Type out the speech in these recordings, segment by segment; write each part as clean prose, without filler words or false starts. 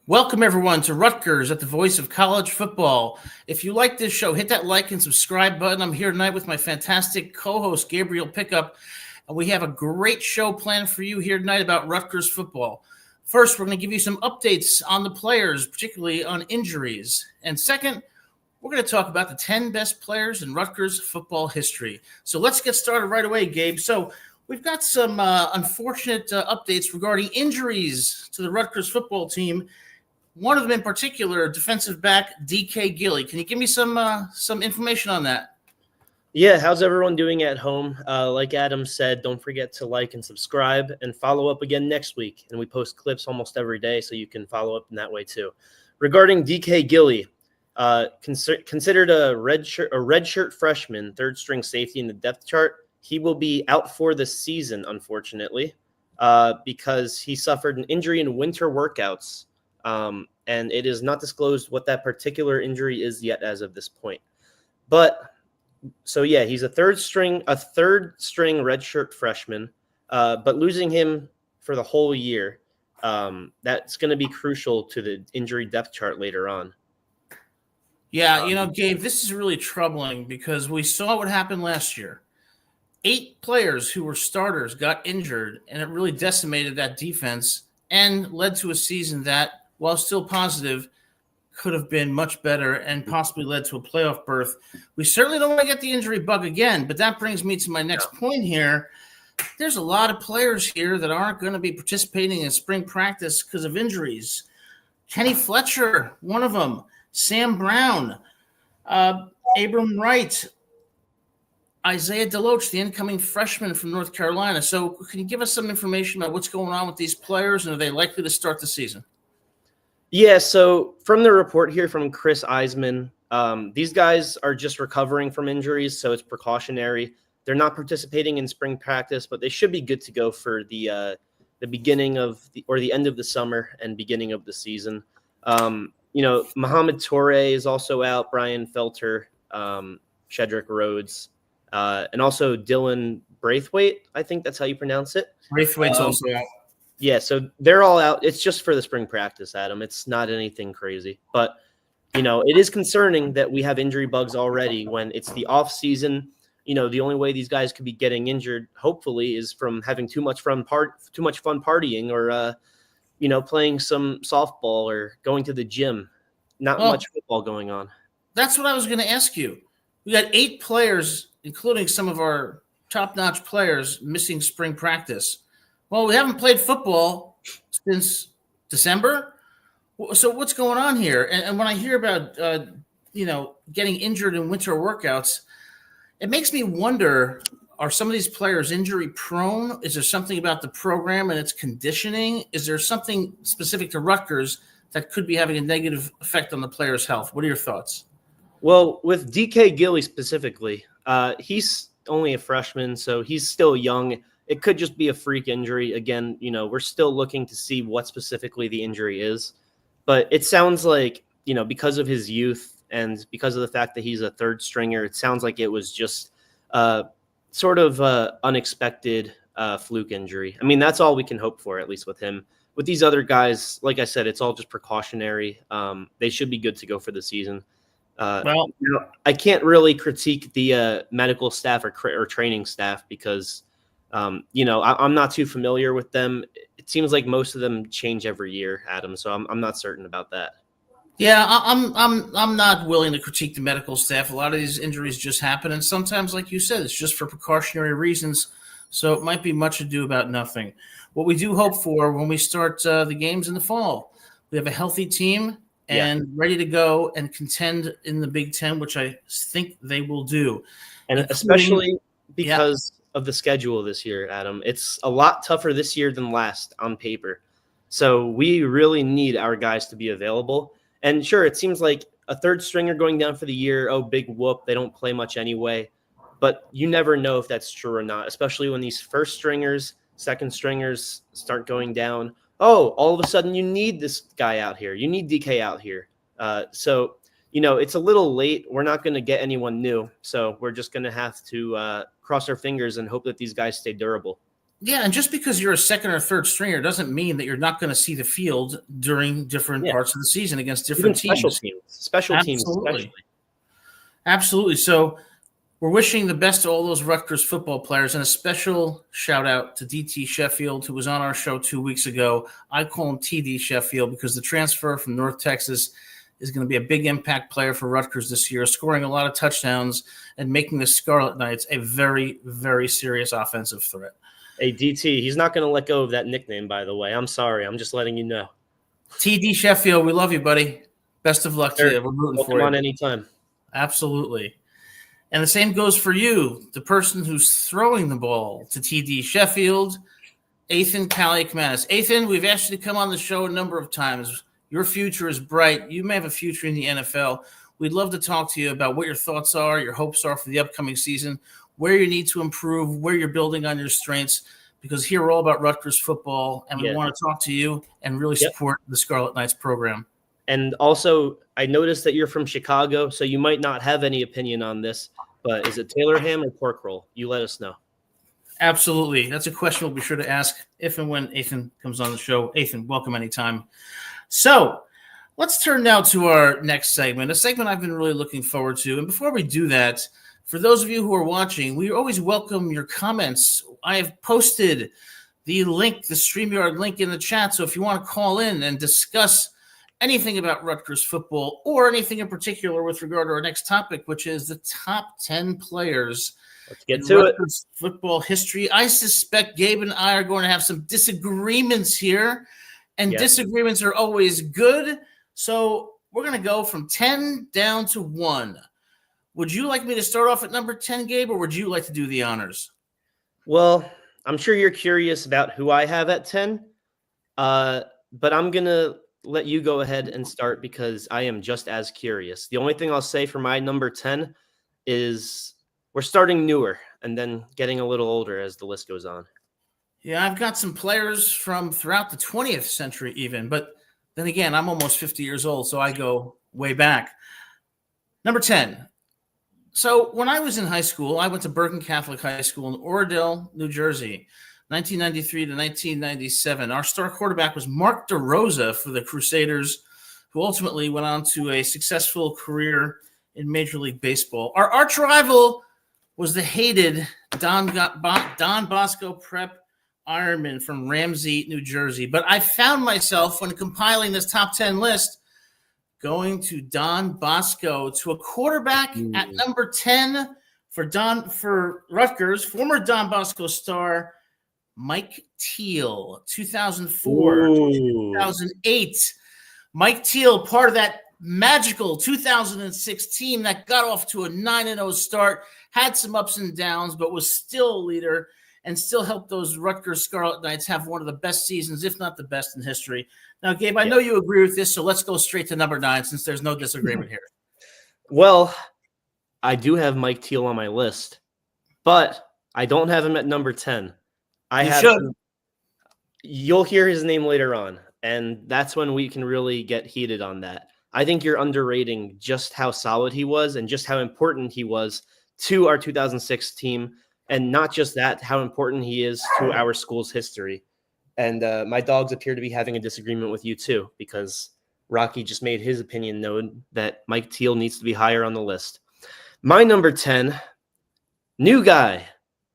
Welcome, everyone, to Rutgers at the voice of college football. If you like this show, hit that like and subscribe button. I'm here tonight with my fantastic co-host, Gabriel Pickup, and we have a great show planned for you here tonight about Rutgers football. First, we're going to give you some updates on the players, particularly on injuries. And second, we're going to talk about the 10 best players in Rutgers football history. So let's get started right away, Gabe. So we've got some unfortunate updates regarding injuries to the Rutgers football team. One of them in particular, defensive back DK Gilly. Can you give me some information on that? Yeah, how's everyone doing at home? Like Adam said, don't forget to like and subscribe and follow up again next week. And we post clips almost every day, so you can follow up in that way too. Regarding DK Gilly, considered a redshirt freshman, third string safety in the depth chart, he will be out for the season, unfortunately, because he suffered an injury in winter workouts. And it is not disclosed what that particular injury is yet as of this point. But so yeah, he's a third string redshirt freshman. But losing him for the whole year, that's going to be crucial to the injury depth chart later on. Yeah, Gabe, this is really troubling because we saw what happened last year. 8 players who were starters got injured, and it really decimated that defense and led to a season that, while still positive, could have been much better and possibly led to a playoff berth. We certainly don't want to get the injury bug again, but that brings me to my next point here. There's a lot of players here that aren't going to be participating in spring practice because of injuries. Kenny Fletcher, one of them. Sam Brown, Abram Wright, Isaiah Deloach, the incoming freshman from North Carolina. So can you give us some information about what's going on with these players, and are they likely to start the season? Yeah, so from the report here from Chris Eisman, these guys are just recovering from injuries, so it's precautionary. They're not participating in spring practice, but they should be good to go for the beginning of the end of the summer and beginning of the season. Mohamed Toure is also out, Brian Felter, Shedrick Rhodes, and also Dylan Braithwaite. I think that's how you pronounce it. Braithwaite's also out. Yeah, so they're all out. It's just for the spring practice, Adam. It's not anything crazy. But, it is concerning that we have injury bugs already when it's the off season. The only way these guys could be getting injured, hopefully, is from having too much fun partying or, playing some softball or going to the gym. Not much football going on. That's what I was going to ask you. We got 8 players, including some of our top-notch players, missing spring practice. Well, we haven't played football since December. So what's going on here? And when I hear about, getting injured in winter workouts, it makes me wonder, are some of these players injury prone? Is there something about the program and its conditioning? Is there something specific to Rutgers that could be having a negative effect on the player's health? What are your thoughts? Well, with DK Gilly specifically, he's only a freshman, so he's still young. It could just be a freak injury. Again, we're still looking to see what specifically the injury is. But it sounds like, because of his youth and because of the fact that he's a third stringer, it sounds like it was just sort of unexpected fluke injury. I mean, that's all we can hope for, at least with him. With these other guys, like I said, it's all just precautionary. They should be good to go for the season. I can't really critique the medical staff or training staff because I'm not too familiar with them. It seems like most of them change every year, Adam. So I'm not certain about that. Yeah, I'm not willing to critique the medical staff. A lot of these injuries just happen, and sometimes, like you said, it's just for precautionary reasons. So it might be much ado about nothing. What we do hope for when we start the games in the fall, we have a healthy team and ready to go and contend in the Big Ten, which I think they will do. And especially because of the schedule this year, Adam. It's a lot tougher this year than last on paper. So we really need our guys to be available. And sure, it seems like a third stringer going down for the year, oh, big whoop, they don't play much anyway. But you never know if that's true or not, especially when these first stringers, second stringers start going down. Oh, all of a sudden you need this guy out here. You need DK out here. So it's a little late. We're not going to get anyone new. So we're just going to have to cross our fingers and hope that these guys stay durable. Yeah, and just because you're a second or third stringer doesn't mean that you're not going to see the field during different parts of the season against different teams. Special teams, Absolutely. especially. Absolutely. So we're wishing the best to all those Rutgers football players, and a special shout out to DT Sheffield, who was on our show 2 weeks ago. I call him TD Sheffield because the transfer from North Texas is going to be a big impact player for Rutgers this year, scoring a lot of touchdowns and making the Scarlet Knights a very, very serious offensive threat. Hey, DT, he's not going to let go of that nickname, by the way. I'm sorry. I'm just letting you know. TD Sheffield, we love you, buddy. Best of luck to you. We're rooting for you. On anytime. Absolutely. And the same goes for you, the person who's throwing the ball to TD Sheffield, Ethan Kaliakmanis. Ethan, we've asked you to come on the show a number of times. Your future is bright. You may have a future in the NFL. We'd love to talk to you about what your thoughts are, your hopes are for the upcoming season, where you need to improve, where you're building on your strengths, because here we're all about Rutgers football, and we want to talk to you and really support the Scarlet Knights program. And also, I noticed that you're from Chicago, so you might not have any opinion on this, but is it Taylor ham or pork roll? You let us know. Absolutely. That's a question we'll be sure to ask if and when Ethan comes on the show. Ethan, welcome anytime. So let's turn now to our next segment, a segment I've been really looking forward to. And before we do that, for those of you who are watching, we always welcome your comments. I have posted the link, the StreamYard link in the chat. So if you want to call in and discuss anything about Rutgers football or anything in particular with regard to our next topic, which is the top 10 players in Rutgers football history. I suspect Gabe and I are going to have some disagreements here, and disagreements are always good. So we're going to go from 10 down to 1. Would you like me to start off at number 10, Gabe, or would you like to do the honors? Well, I'm sure you're curious about who I have at 10, but I'm going to let you go ahead and start because I am just as curious. The only thing I'll say for my number 10 is we're starting newer and then getting a little older as the list goes on. Yeah, I've got some players from throughout the 20th century even, but then again, I'm almost 50 years old, so I go way back. Number 10. So when I was in high school, I went to Bergen Catholic High School in Oradell, New Jersey, 1993 to 1997. Our star quarterback was Mark DeRosa for the Crusaders, who ultimately went on to a successful career in Major League Baseball. Our arch rival was the hated Don Bosco Prep Ironman from Ramsey, New Jersey. But I found myself, when compiling this top 10 list, going to Don Bosco, to a quarterback at number 10 for Rutgers, former Don Bosco star Mike Teal, 2004 to 2008. Mike Teal, part of that magical 2006 team that got off to a 9-0 start, had some ups and downs, but was still a leader and still helped those Rutgers Scarlet Knights have one of the best seasons, if not the best in history. Now, Gabe, I know you agree with this, so let's go straight to number 9 since there's no disagreement here. Well, I do have Mike Teal on my list, but I don't have him at number 10. You'll hear his name later on, and that's when we can really get heated on that. I think you're underrating just how solid he was and just how important he was to our 2006 team, and not just that, how important he is to our school's history. And my dogs appear to be having a disagreement with you too, because Rocky just made his opinion known that Mike Teal needs to be higher on the list. My number 10, new guy,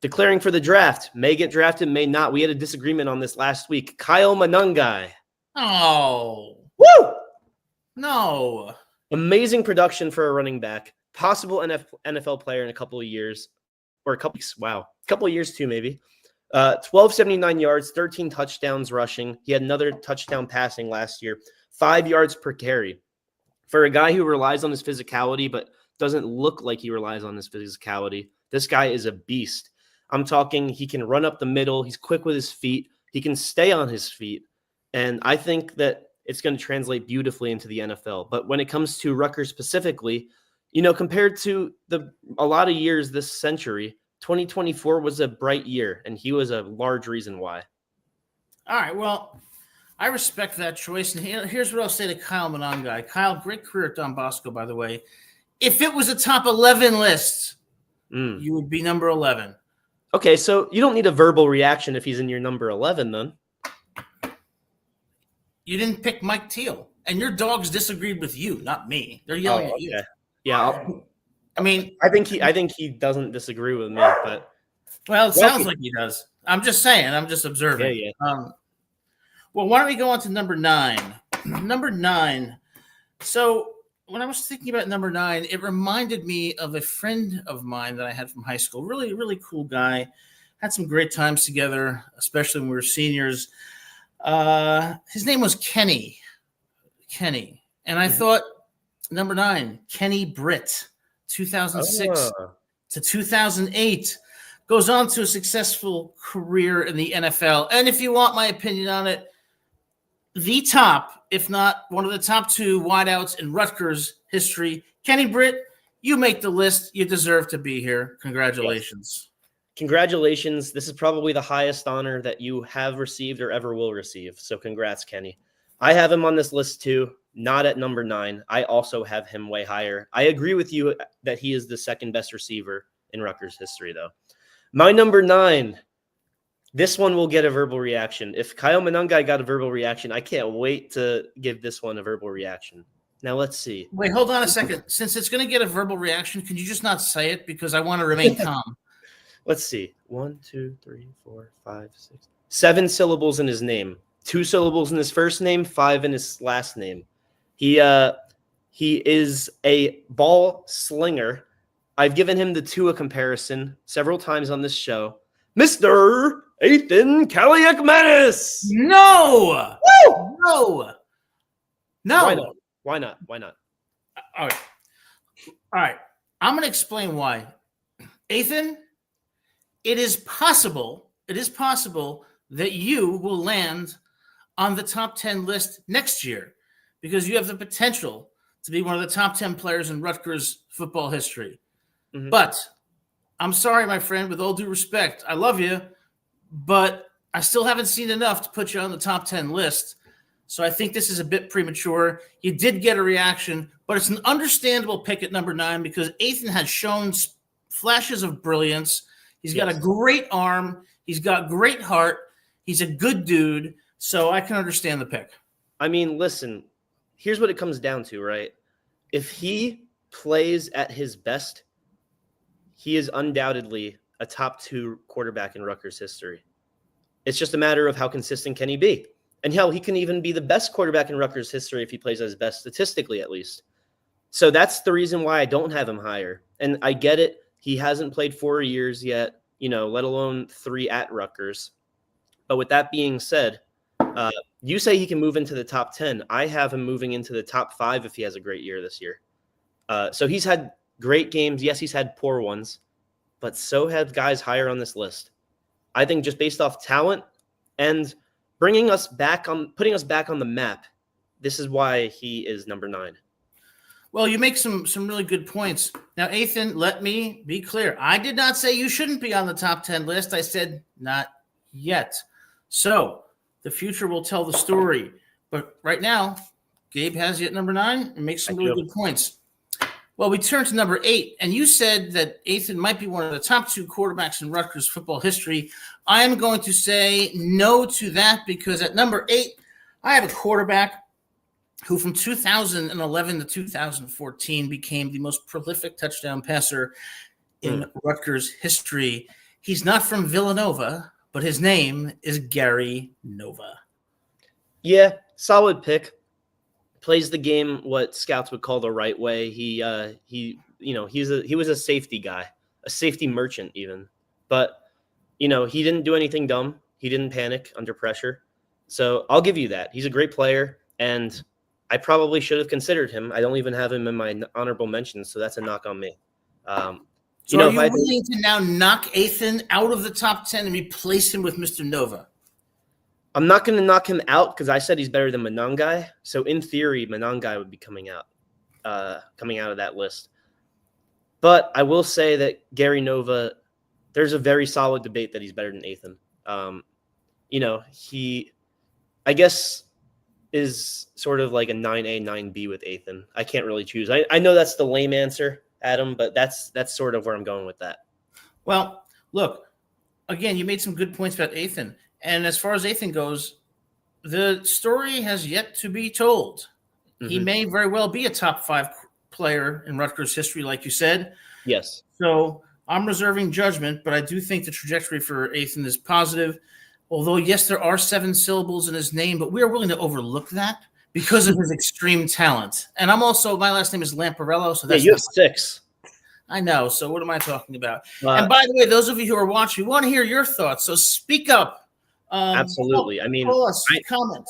declaring for the draft, may get drafted, may not. We had a disagreement on this last week. Kyle Monangai. Oh. Woo! No. Amazing production for a running back. Possible NFL player in a couple of years. Or a couple of years too, maybe. 1,279 yards, 13 touchdowns rushing. He had another touchdown passing last year. 5 yards per carry. For a guy who relies on his physicality, but doesn't look like he relies on his physicality, this guy is a beast. I'm talking, he can run up the middle. He's quick with his feet. He can stay on his feet. And I think that it's going to translate beautifully into the NFL. But when it comes to Rutgers specifically, compared to a lot of years this century, 2024 was a bright year, and he was a large reason why. All right, well, I respect that choice. And here's what I'll say to Kyle Monangai. Kyle, great career at Don Bosco, by the way. If it was a top 11 list, you would be number 11. Okay, so you don't need a verbal reaction if he's in your number 11, then. You didn't pick Mike Teal, and your dogs disagreed with you, not me. They're yelling at you. Okay. Yeah, I mean, I think he doesn't disagree with me, but well, it sounds like he does. I'm just saying. I'm just observing. Yeah. Well, why don't we go on to number 9? Number 9. So when I was thinking about number 9, it reminded me of a friend of mine that I had from high school. Really, really cool guy. Had some great times together, especially when we were seniors. His name was Kenny. And I thought number 9, Kenny Britt, 2006 to 2008. Goes on to a successful career in the NFL. And if you want my opinion on it, the top, if not one of the top 2 wideouts in Rutgers history. Kenny Britt, you make the list. You deserve to be here. Congratulations. Yes. Congratulations. This is probably the highest honor that you have received or ever will receive. So congrats, Kenny. I have him on this list too, not at number 9. I also have him way higher. I agree with you that he is the second best receiver in Rutgers history, though. My number 9, this one will get a verbal reaction. If Kyle Monangai got a verbal reaction, I can't wait to give this one a verbal reaction. Now, let's see. Wait, hold on a second. Since it's going to get a verbal reaction, can you just not say it? Because I want to remain calm. Let's see. 1, 2, 3, 4, 5, 6. 7 syllables in his name. 2 syllables in his first name, 5 in his last name. He is a ball slinger. I've given him the Tua comparison several times on this show. Mr. Ethan Kaliakmanis. No! Woo! No! Why not? All right. I'm going to explain why. Ethan, it is possible that you will land on the top 10 list next year because you have the potential to be one of the top 10 players in Rutgers football history. Mm-hmm. But I'm sorry, my friend, with all due respect, I love you, but I still haven't seen enough to put you on the top 10 list. So I think this is a bit premature. You did get a reaction, but it's an understandable pick at number 9 because Ethan has shown flashes of brilliance. He's got a great arm. He's got great heart. He's a good dude. So I can understand the pick. I mean, listen, here's what it comes down to, right? If he plays at his best, he is undoubtedly a top 2 quarterback in Rutgers history. It's just a matter of how consistent can he be. And hell, he can even be the best quarterback in Rutgers history if he plays at his best, statistically at least. So that's the reason why I don't have him higher. And I get it. He hasn't played 4 years yet, let alone 3 at Rutgers. But with that being said, you say he can move into the top 10. I have him moving into the top 5 if he has a great year this year. So he's had great games. Yes, he's had poor ones, but so have guys higher on this list. I think just based off talent and putting us back on the map, this is why he is number 9. Well, you make some really good points. Now, Ethan, let me be clear. I did not say you shouldn't be on the top 10 list. I said not yet. So the future will tell the story. But right now, Gabe has you at number 9 and makes some really good points. Well, we turn to number 8, and you said that Ethan might be one of the top 2 quarterbacks in Rutgers football history. I am going to say no to that because at number 8, I have a quarterback who from 2011 to 2014 became the most prolific touchdown passer in Rutgers history. He's not from Villanova, but his name is Gary Nova. Yeah, solid pick. Plays the game what scouts would call the right way. He was a safety guy, a safety merchant even. But he didn't do anything dumb. He didn't panic under pressure. So I'll give you that. He's a great player, and I probably should have considered him. I don't even have him in my honorable mentions, so that's a knock on me. So are you willing to now knock Ethan out of the top 10 and replace him with Mr. Nova? I'm not going to knock him out because I said he's better than Monangai. So in theory, Monangai would be coming out of that list. But I will say that Gary Nova, there's a very solid debate that he's better than Ethan. He, I guess, is sort of like a 9A, 9B with Ethan. I can't really choose. I know that's the lame answer, Adam, but that's sort of where I'm going with that. Well, look, again, you made some good points about Ethan. And as far as Ethan goes, the story has yet to be told. Mm-hmm. He may very well be a top 5 player in Rutgers history, like you said. Yes. So I'm reserving judgment, but I do think the trajectory for Ethan is positive. Although, yes, there are 7 syllables in his name, but we are willing to overlook that because of his extreme talent. And I'm also, my last name is Lamparello, so that's you have 6. I know. So what am I talking about? And by the way, those of you who are watching, we want to hear your thoughts. So speak up. Absolutely. I mean, comment.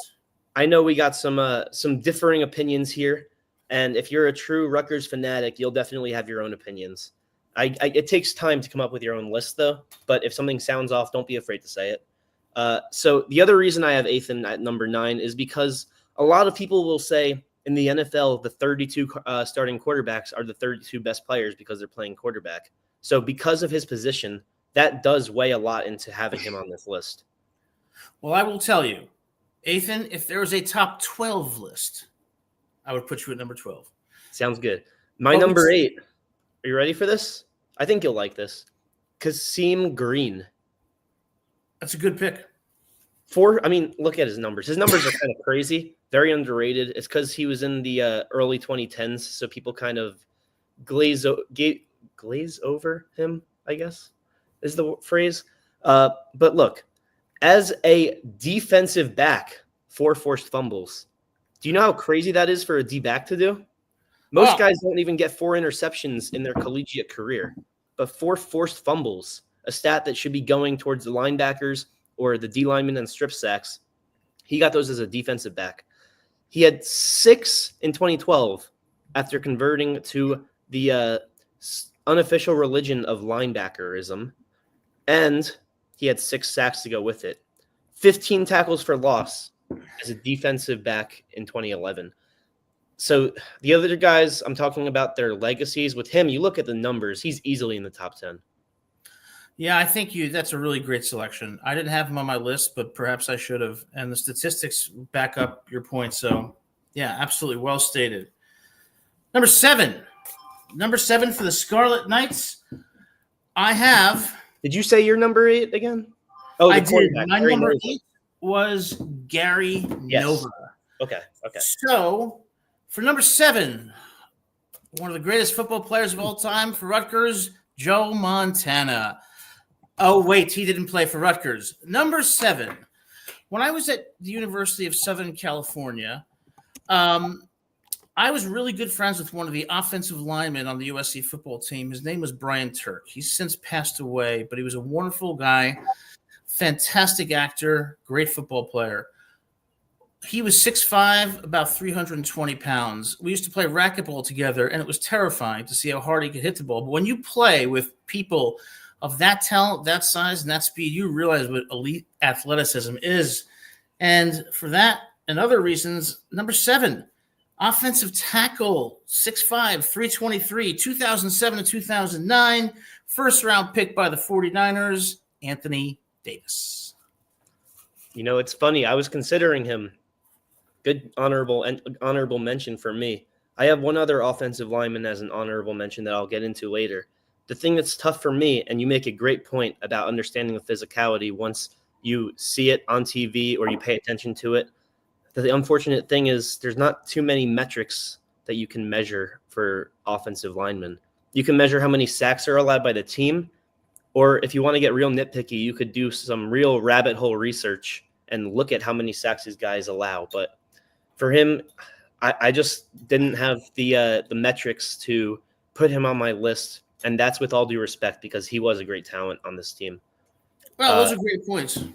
I know we got some differing opinions here, and if you're a true Rutgers fanatic, you'll definitely have your own opinions. It takes time to come up with your own list, though. But if something sounds off, don't be afraid to say it. So the other reason I have Ethan at number 9 is because a lot of people will say in the NFL, the 32 starting quarterbacks are the 32 best players because they're playing quarterback. So because of his position, that does weigh a lot into having him on this list. Well, I will tell you, Ethan, if there was a top 12 list, I would put you at number 12. Sounds good. My number 8. Are you ready for this? I think you'll like this. Kasim Green. That's a good pick. Look at his numbers. His numbers are kind of crazy, very underrated. It's because he was in the early 2010s, so people kind of glaze over him, I guess, is the phrase. But look, as a defensive back, 4 forced fumbles. Do you know how crazy that is for a D-back to do? Most guys don't even get 4 interceptions in their collegiate career, but 4 forced fumbles, a stat that should be going towards the linebackers or the D linemen and strip sacks. He got those as a defensive back. He had 6 in 2012 after converting to the unofficial religion of linebackerism, and he had 6 sacks to go with it. 15 tackles for loss as a defensive back in 2011. So the other guys, I'm talking about their legacies. With him, you look at the numbers, he's easily in the top 10. Yeah, I think that's a really great selection. I didn't have him on my list, but perhaps I should have. And the statistics back up your point. So, yeah, absolutely well stated. Number 7 for the Scarlet Knights. I have. Did you say your number 8 again? Oh, I did. My number 8 was Gary Nova. Okay. So, for number 7, one of the greatest football players of all time for Rutgers, Joe Montana. Oh, wait, he didn't play for Rutgers. Number 7, when I was at the University of Southern California, I was really good friends with one of the offensive linemen on the USC football team. His name was Brian Turk. He's since passed away, but he was a wonderful guy, fantastic actor, great football player. He was 6'5", about 320 pounds. We used to play racquetball together, and it was terrifying to see how hard he could hit the ball. But when you play with people of that talent, that size, and that speed, you realize what elite athleticism is. And for that and other reasons, number 7, offensive tackle, 6'5", 323, 2007 to 2009, first-round pick by the 49ers, Anthony Davis. You know, it's funny. I was considering him. Good honorable mention for me. I have one other offensive lineman as an honorable mention that I'll get into later. The thing that's tough for me, and you make a great point about understanding the physicality once you see it on TV or you pay attention to it. The unfortunate thing is there's not too many metrics that you can measure for offensive linemen. You can measure how many sacks are allowed by the team, or if you want to get real nitpicky, you could do some real rabbit hole research and look at how many sacks these guys allow. But for him, I just didn't have the metrics to put him on my list, and that's with all due respect because he was a great talent on this team. Well, those are great points.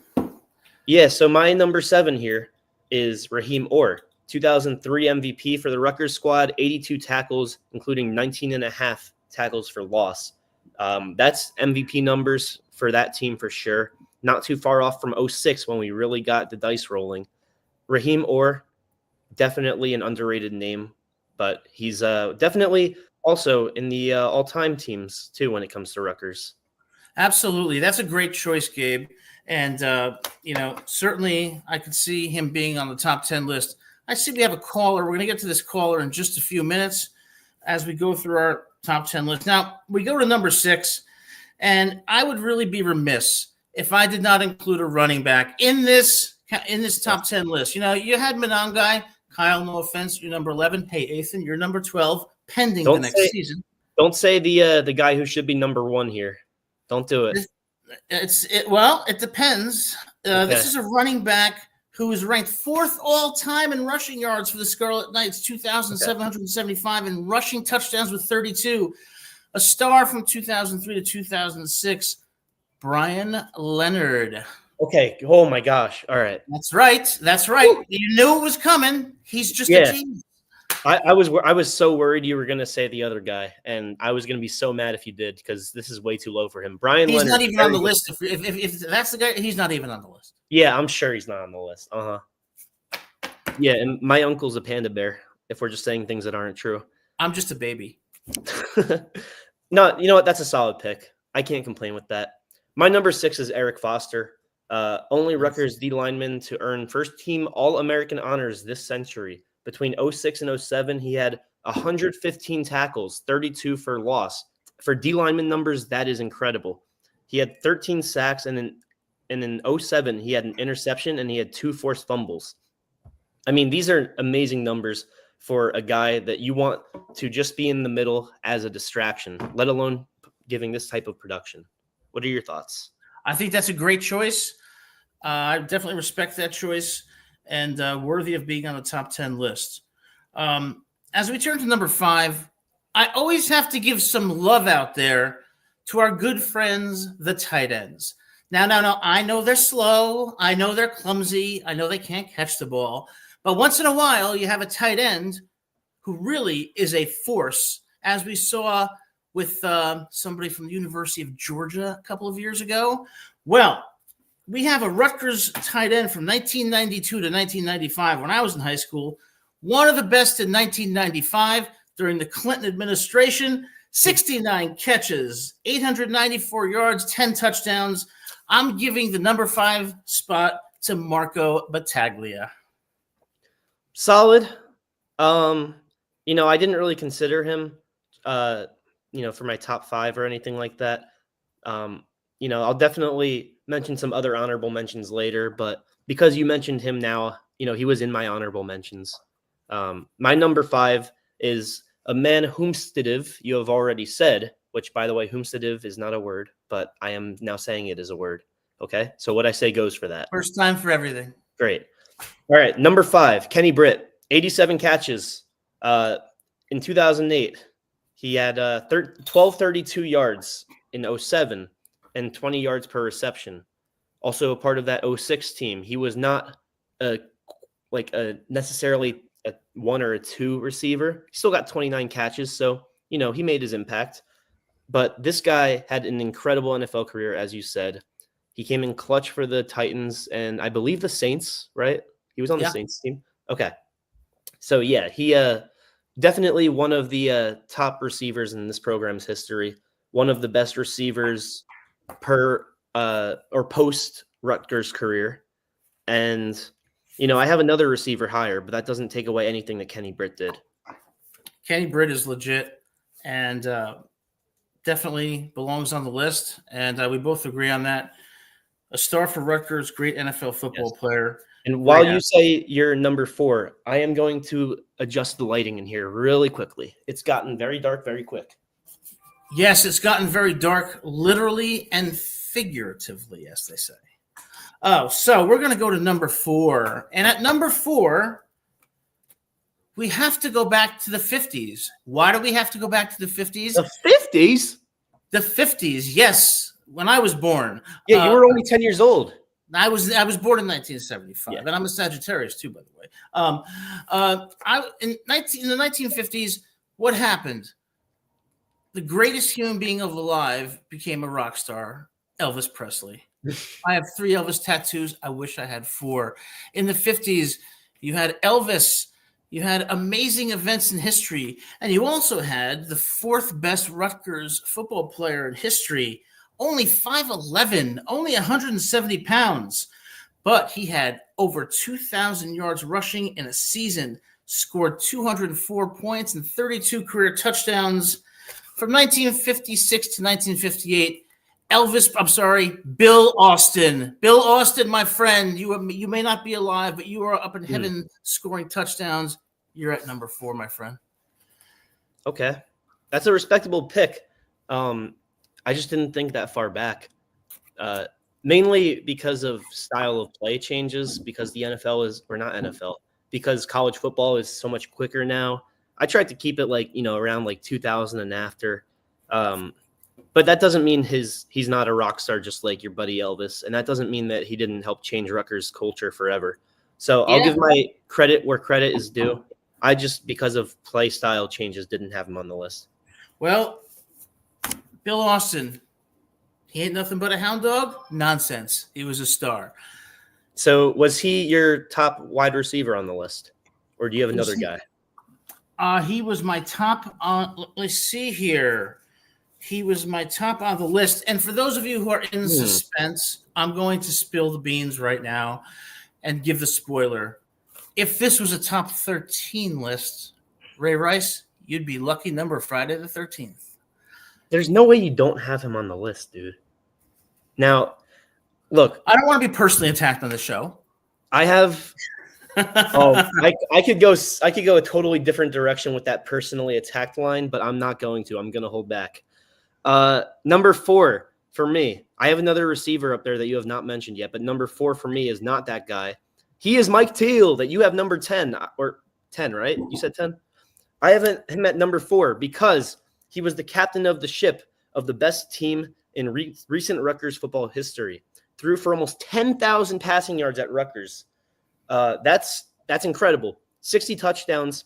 Yeah, so my number 7 here is Raheem Orr, 2003 MVP for the Rutgers squad, 82 tackles, including 19 and a half tackles for loss. That's MVP numbers for that team for sure. Not too far off from 06 when we really got the dice rolling. Raheem Orr, definitely an underrated name, but he's definitely also in the all-time teams too when it comes to Rutgers. Absolutely. That's a great choice, Gabe. And, certainly I could see him being on the top 10 list. I see we have a caller. We're going to get to this caller in just a few minutes as we go through our top 10 list. Now, we go to number 6, and I would really be remiss if I did not include a running back in this top 10 list. You had Monangai, Kyle, no offense, you're number 11. Hey, Ethan, you're number 12, pending the next season. Don't say the guy who should be number 1 here. Don't do it. It depends. Okay. This is a running back who is ranked 4th all time in rushing yards for the Scarlet Knights, 2,775, and rushing touchdowns with 32. A star from 2003 to 2006, Brian Leonard. Okay. Oh my gosh. All right. That's right. Ooh. You knew it was coming. He's just a genius. I was so worried you were going to say the other guy, and I was going to be so mad if you did, because this is way too low for him. Brian Leonard. He's not even on the list. If that's the guy, he's not even on the list. Yeah, I'm sure he's not on the list. Yeah, and my uncle's a panda bear, if we're just saying things that aren't true. I'm just a baby. No, you know what? That's a solid pick. I can't complain with that. My number 6 is Eric Foster. Only Rutgers D lineman to earn first-team All-American honors this century. Between 06 and 07, he had 115 tackles, 32 for loss. For D lineman numbers, that is incredible. He had 13 sacks, and in 07, he had an interception, and he had 2 forced fumbles. I mean, these are amazing numbers for a guy that you want to just be in the middle as a distraction, let alone giving this type of production. What are your thoughts? I think that's a great choice. I definitely respect that choice, and worthy of being on the top 10 list. As we turn to number 5, I always have to give some love out there to our good friends, the tight ends. Now, I know they're slow. I know they're clumsy. I know they can't catch the ball. But once in a while, you have a tight end who really is a force, as we saw with somebody from the University of Georgia a couple of years ago. Well, we have a Rutgers tight end from 1992 to 1995 when I was in high school. One of the best in 1995 during the Clinton administration, 69 catches, 894 yards, 10 touchdowns. I'm giving the number 5 spot to Marco Battaglia. Solid. I didn't really consider him, for my top 5 or anything like that. I'll definitely mention some other honorable mentions later, but because you mentioned him now, he was in my honorable mentions. My number 5 is a man whomsteadive you have already said, which, by the way, whomsteadive is not a word, but I am now saying it is a word. Okay, so what I say goes for that. First time for everything. Great. All right, number 5, Kenny Britt, 87 catches. In 2008, he had 1,232 yards in 07 and 20 yards per reception. Also a part of that 06 team. He was not necessarily a 1 or a 2 receiver. He still got 29 catches, so, he made his impact. But this guy had an incredible NFL career, as you said. He came in clutch for the Titans and I believe the Saints, right? He was on the Saints team. Okay. So, yeah, he definitely one of the top receivers in this program's history. One of the best receivers per or post Rutgers career. And, I have another receiver higher, but that doesn't take away anything that Kenny Britt did. Kenny Britt is legit and definitely belongs on the list. And we both agree on that. A star for Rutgers, great NFL football player. And while you say you're number 4, I am going to adjust the lighting in here really quickly. It's gotten very dark very quick. Yes, it's gotten very dark, literally and figuratively, as they say. Oh, so we're going to go to number 4. And at number 4, we have to go back to the 50s. Why do we have to go back to the 50s? The 50s? The 50s, yes. When I was born. Yeah, you were only 10 years old. I was born in 1975, and I'm a Sagittarius too, by the way. In the 1950s, what happened? The greatest human being alive became a rock star, Elvis Presley. I have 3 Elvis tattoos. I wish I had 4. In the 50s, you had Elvis. You had amazing events in history, and you also had the 4th best Rutgers football player in history. Only 5'11", only 170 pounds. But he had over 2,000 yards rushing in a season, scored 204 points and 32 career touchdowns. From 1956 to 1958, Bill Austin. Bill Austin, my friend, you may not be alive, but you are up in heaven scoring touchdowns. You're at number 4, my friend. Okay. That's a respectable pick. I just didn't think that far back. Mainly because of style of play changes, because the because college football is so much quicker now. I tried to keep it around 2000 and after. But that doesn't mean he's not a rock star just like your buddy Elvis. And that doesn't mean that he didn't help change Rutgers culture forever. So I'll give my credit where credit is due. I just, because of play style changes, didn't have him on the list. Well, Bill Austin, he ain't nothing but a hound dog? Nonsense. He was a star. So was he your top wide receiver on the list? Or do you have another guy? He was my top on, let's see here. He was my top on the list. And for those of you who are in suspense, I'm going to spill the beans right now and give the spoiler. If this was a top 13 list, Ray Rice, you'd be lucky number Friday the 13th. There's no way you don't have him on the list, dude. Now, look. I don't want to be personally attacked on the show. I have I could go a totally different direction with that personally attacked line, but I'm not going to. I'm going to hold back. Number 4 for me. I have another receiver up there that you have not mentioned yet, but number 4 for me is not that guy. He is Mike Teal that you have number 10 or 10, right? You said 10? I have him at number 4 because he was the captain of the ship of the best team in recent Rutgers football history. Threw for almost 10,000 passing yards at Rutgers. That's incredible. 60 touchdowns,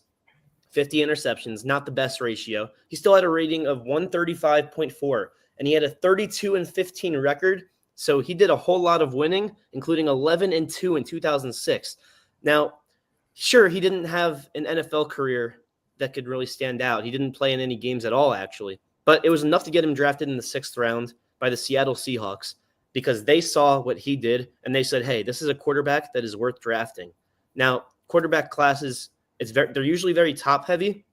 50 interceptions, not the best ratio. He still had a rating of 135.4, and he had a 32-15 record. So he did a whole lot of winning, including 11-2 in 2006. Now, sure, he didn't have an NFL career that could really stand out. He didn't play in any games at all, actually. But it was enough to get him drafted in the 6th round by the Seattle Seahawks because they saw what he did, and they said, hey, this is a quarterback that is worth drafting. Now, quarterback classes, they're usually very top-heavy,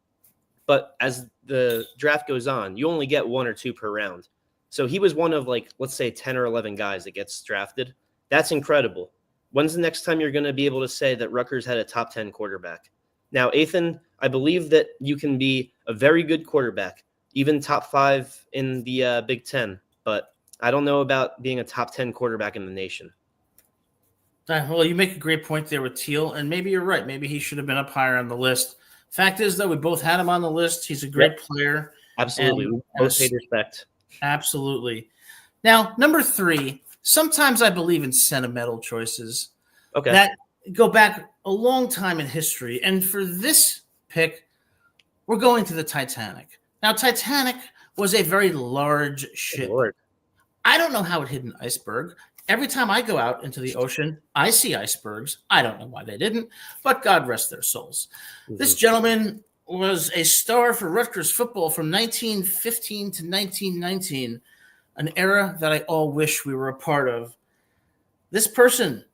but as the draft goes on, you only get 1 or 2 per round. So he was one of, let's say 10 or 11 guys that gets drafted. That's incredible. When's the next time you're going to be able to say that Rutgers had a top 10 quarterback? Now, Ethan, I believe that you can be a very good quarterback, even top 5 in the Big Ten, but I don't know about being a top 10 quarterback in the nation. Well, you make a great point there with Teal, and maybe you're right. Maybe he should have been up higher on the list. Fact is, though, we both had him on the list. He's a great player. Absolutely. We both paid respect. Absolutely. Now, number 3, sometimes I believe in sentimental choices that go back a long time in history. And for this pick, we're going to the Titanic. Now, Titanic was a very large ship. Lord. I don't know how it hit an iceberg. Every time I go out into the ocean, I see icebergs. I don't know why they didn't, but God rest their souls. Mm-hmm. This gentleman was a star for Rutgers football from 1915 to 1919, an era that I all wish we were a part of. This person,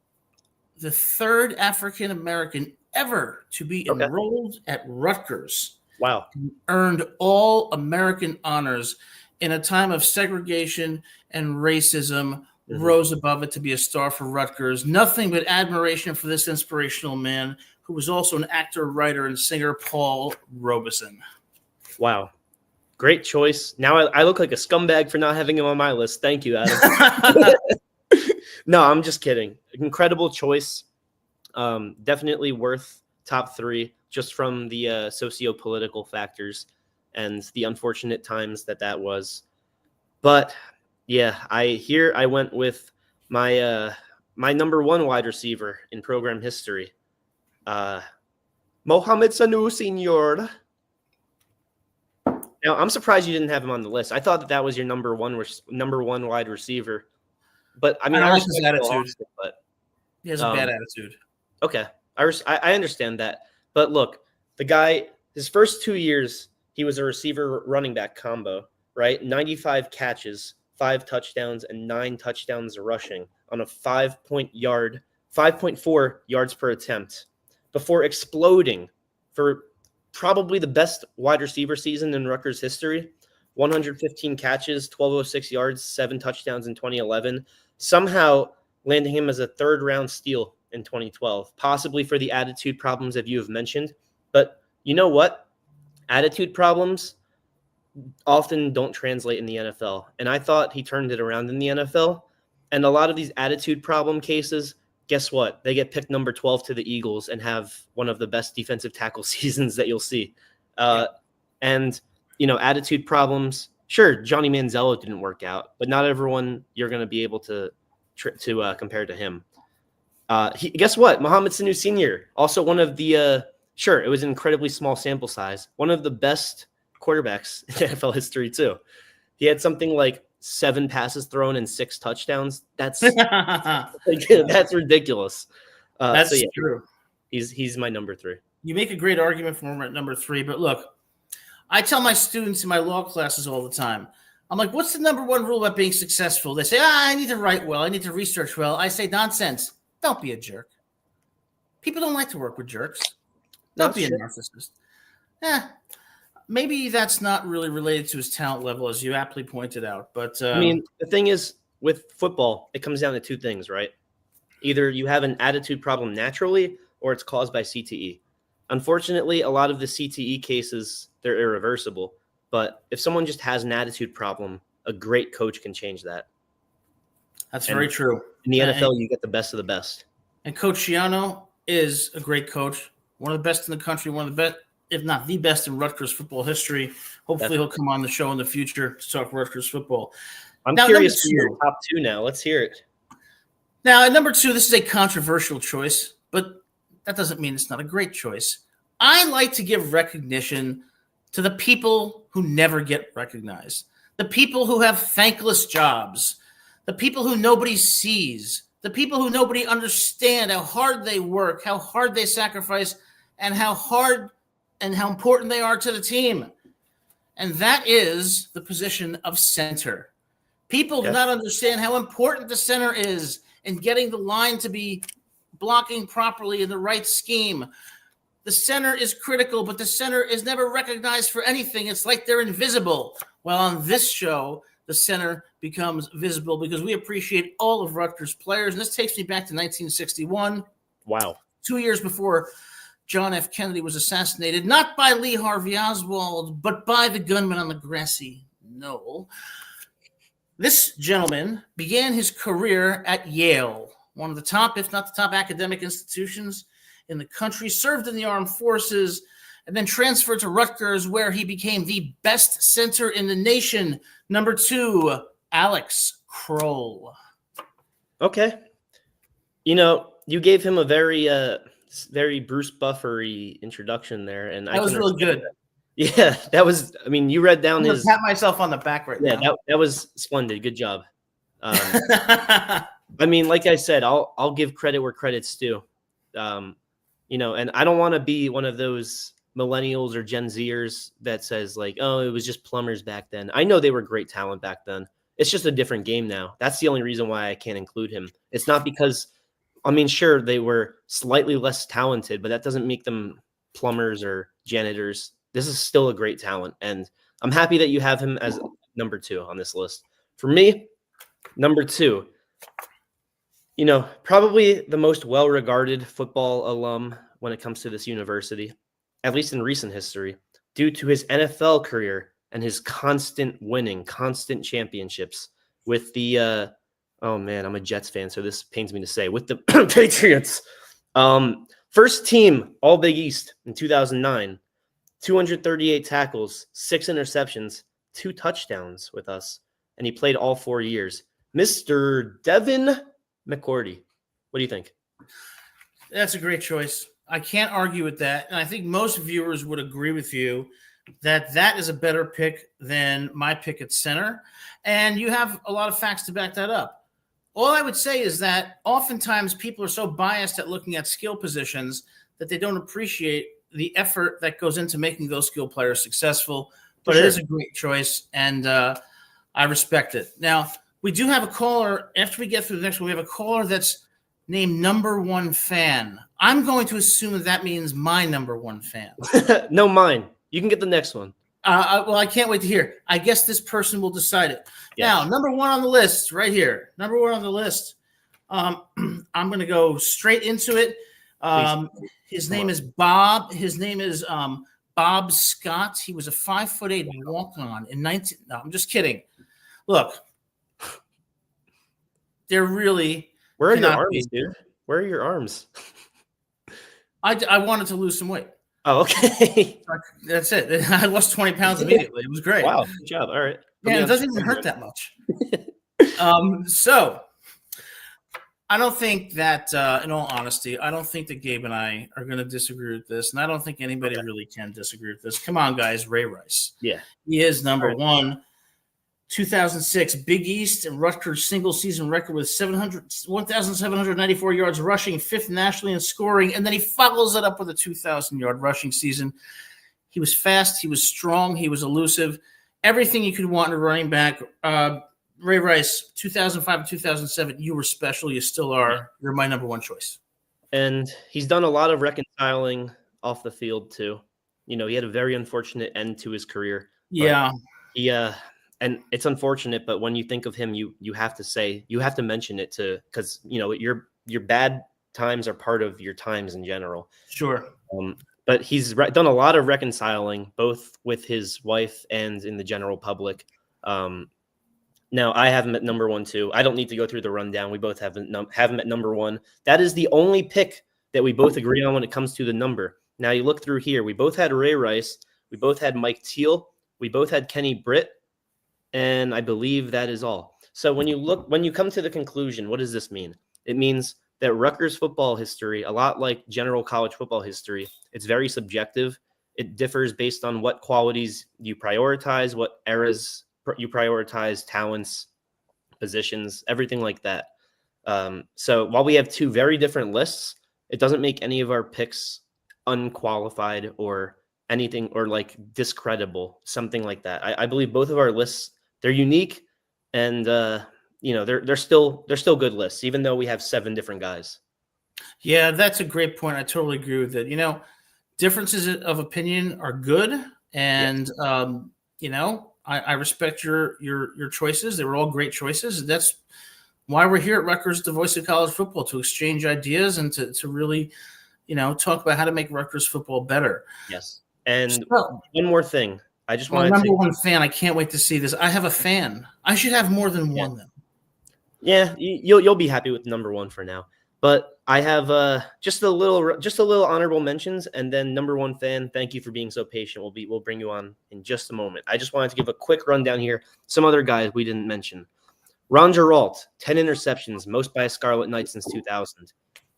the 3rd African-American ever to be enrolled at Rutgers. Wow. Earned all American honors in a time of segregation and racism, rose above it to be a star for Rutgers. Nothing but admiration for this inspirational man, who was also an actor, writer, and singer, Paul Robeson. Wow. Great choice. Now I look like a scumbag for not having him on my list. Thank you, Adam. No, I'm just kidding. Incredible choice. Definitely worth top 3 just from the socio-political factors and the unfortunate times that was. But yeah, I went with my my number 1 wide receiver in program history. Mohamed Sanu Sr. Now, I'm surprised you didn't have him on the list. I thought that was your number one wide receiver. But I mean, I like his attitude. Austin, but he has a bad attitude. Okay, I understand that. But look, the guy, his first 2 years, he was a receiver running back combo, right? 95 catches, 5 touchdowns, and 9 touchdowns rushing on a 5.4 yards per attempt before exploding for probably the best wide receiver season in Rutgers history 115 catches, 1,206 yards, 7 touchdowns in 2011, somehow landing him as a third-round steal in 2012, possibly for the attitude problems that you have mentioned. But you know what? Attitude problems often don't translate in the NFL. And I thought he turned it around in the NFL. And a lot of these attitude problem cases, guess what? They get picked number 12 to the Eagles and have one of the best defensive tackle seasons that you'll see. And, attitude problems. Sure, Johnny Manziel didn't work out, but not everyone you're going to be able to compare to him. Guess what? Mohamed Sanu Sr., also one of the sure, it was an incredibly small sample size. One of the best quarterbacks in NFL history, too. He had something like 7 passes thrown and 6 touchdowns. That's that's ridiculous. That's true. He's my number 3. You make a great argument for him at number 3, but look, I tell my students in my law classes all the time, I'm like, what's the number 1 rule about being successful? They say, I need to write well. I need to research well. I say, nonsense. Don't be a jerk. People don't like to work with jerks. Don't be a narcissist. Maybe that's not really related to his talent level, as you aptly pointed out. But the thing is, with football, it comes down to 2 things, right? Either you have an attitude problem naturally, or it's caused by CTE. Unfortunately, a lot of the CTE cases, they're irreversible. But if someone just has an attitude problem, a great coach can change that. That's very true. In the NFL, you get the best of the best. And Coach Schiano is a great coach, one of the best in the country, one of the best, if not the best in Rutgers football history. Hopefully he'll come on the show in the future to talk Rutgers football. I'm curious for your top 2 now. Let's hear it. Now, at number 2, this is a controversial choice, but that doesn't mean it's not a great choice. I like to give recognition to the people who never get recognized, the people who have thankless jobs, the people who nobody sees, the people who nobody understands how hard they work, how hard they sacrifice, and how hard and how important they are to the team. And that is the position of center. People do not understand how important the center is in getting the line to be blocking properly in the right scheme. The center is critical, but the center is never recognized for anything. It's like they're invisible. Well, on this show, the center becomes visible because we appreciate all of Rutgers players. And this takes me back to 1961. Wow. 2 years before John F. Kennedy was assassinated, not by Lee Harvey Oswald, but by the gunman on the grassy knoll. This gentleman began his career at Yale, one of the top, if not the top, academic institutions in the country, served in the armed forces, and then transferred to Rutgers, where he became the best center in the nation. Number 2, Alex Kroll. Okay. You gave him a very Bruce Buffer-y introduction there. And that was really good. That. Yeah, that was, you read down his. Pat myself on the back now. Yeah, that was splendid. Good job. Like I said, I'll give credit where credit's due. And I don't want to be one of those millennials or Gen Zers that says like, oh, it was just plumbers back then. I know they were great talent back then. It's just a different game now. That's the only reason why I can't include him. It's not because, sure, they were slightly less talented, but that doesn't make them plumbers or janitors. This is still a great talent, and I'm happy that you have him as number 2 on this list. For me, number 2, probably the most well-regarded football alum when it comes to this university, at least in recent history, due to his NFL career and his constant winning, constant championships with the I'm a Jets fan, so this pains me to say, with the Patriots. First team All Big East in 2009, 238 tackles, 6 interceptions, 2 touchdowns with us, and he played all 4 years. Mr. Devin McCourty. What do you think? That's a great choice. I can't argue with that. And I think most viewers would agree with you that that is a better pick than my pick at center. And you have a lot of facts to back that up. All I would say is that oftentimes people are so biased at looking at skill positions that they don't appreciate the effort that goes into making those skill players successful. But It is a great choice, and I respect it. Now, we do have a caller. After we get through the next one, we have a caller that's named number 1 fan. I'm going to assume that means my number 1 fan. No, mine. You can get the next one. Well, I can't wait to hear. I guess this person will decide it. Yes. Now, number one on the list, right here. Number one on the list. I'm going to go straight into it. His name is Bob. His name is Bob Scott. He was a 5'8" walk-on in 19. No, I'm just kidding. Look, they're really. Where are your arms, dude? Where are your arms? I wanted to lose some weight. Oh, okay. That's it. I lost 20 pounds immediately. It was great. Wow, good job. All right. Yeah, it doesn't even hurt that much. So I don't think that, in all honesty, I don't think that Gabe and I are going to disagree with this, and I don't think anybody really can disagree with this. Come on, guys, Ray Rice. Yeah. He is number one. 2006 Big East and Rutgers single-season record with 1,794 yards rushing, fifth nationally in scoring, and then he follows it up with a 2,000-yard rushing season. He was fast, he was strong, he was elusive, everything you could want in a running back. Ray Rice, 2005 and 2007, you were special, you still are. You're my number one choice. And he's done a lot of reconciling off the field, too. You know, he had a very unfortunate end to his career. Yeah. And it's unfortunate, but when you think of him, you have to mention it because you know your bad times are part of your times in general. Sure. But he's done a lot of reconciling, both with his wife and in the general public. Now I have him at number one too. I don't need to go through the rundown. We both have him at number one. That is the only pick that we both agree on when it comes to the number. Now you look through here. We both had Ray Rice. We both had Mike Teal. We both had Kenny Britt. And I believe that is all. So when you come to the conclusion, what does this mean? It means that Rutgers football history, a lot like general college football history, it's very subjective. It differs based on what qualities you prioritize, what eras you prioritize, talents, positions, everything like that. So while we have two very different lists, it doesn't make any of our picks unqualified or anything or like discreditable, something like that. I believe both of our lists, they're unique, and you know they're still good lists, even though we have 7 different guys. Yeah, that's a great point. I totally agree with it. You know, differences of opinion are good, and you know, I respect your choices. They were all great choices. That's why we're here at Rutgers, the voice of college football, to exchange ideas and to really, you know, talk about how to make Rutgers football better. Yes. And one more thing. I just want number one fan. I can't wait to see this. I have a fan. I should have more than one then. Yeah, you'll be happy with number one for now. But I have just a little honorable mentions, and then number one fan. Thank you for being so patient. We'll bring you on in just a moment. I just wanted to give a quick rundown here. Some other guys we didn't mention. Ron Geralt, 10 interceptions, most by a Scarlet Knight since 2000.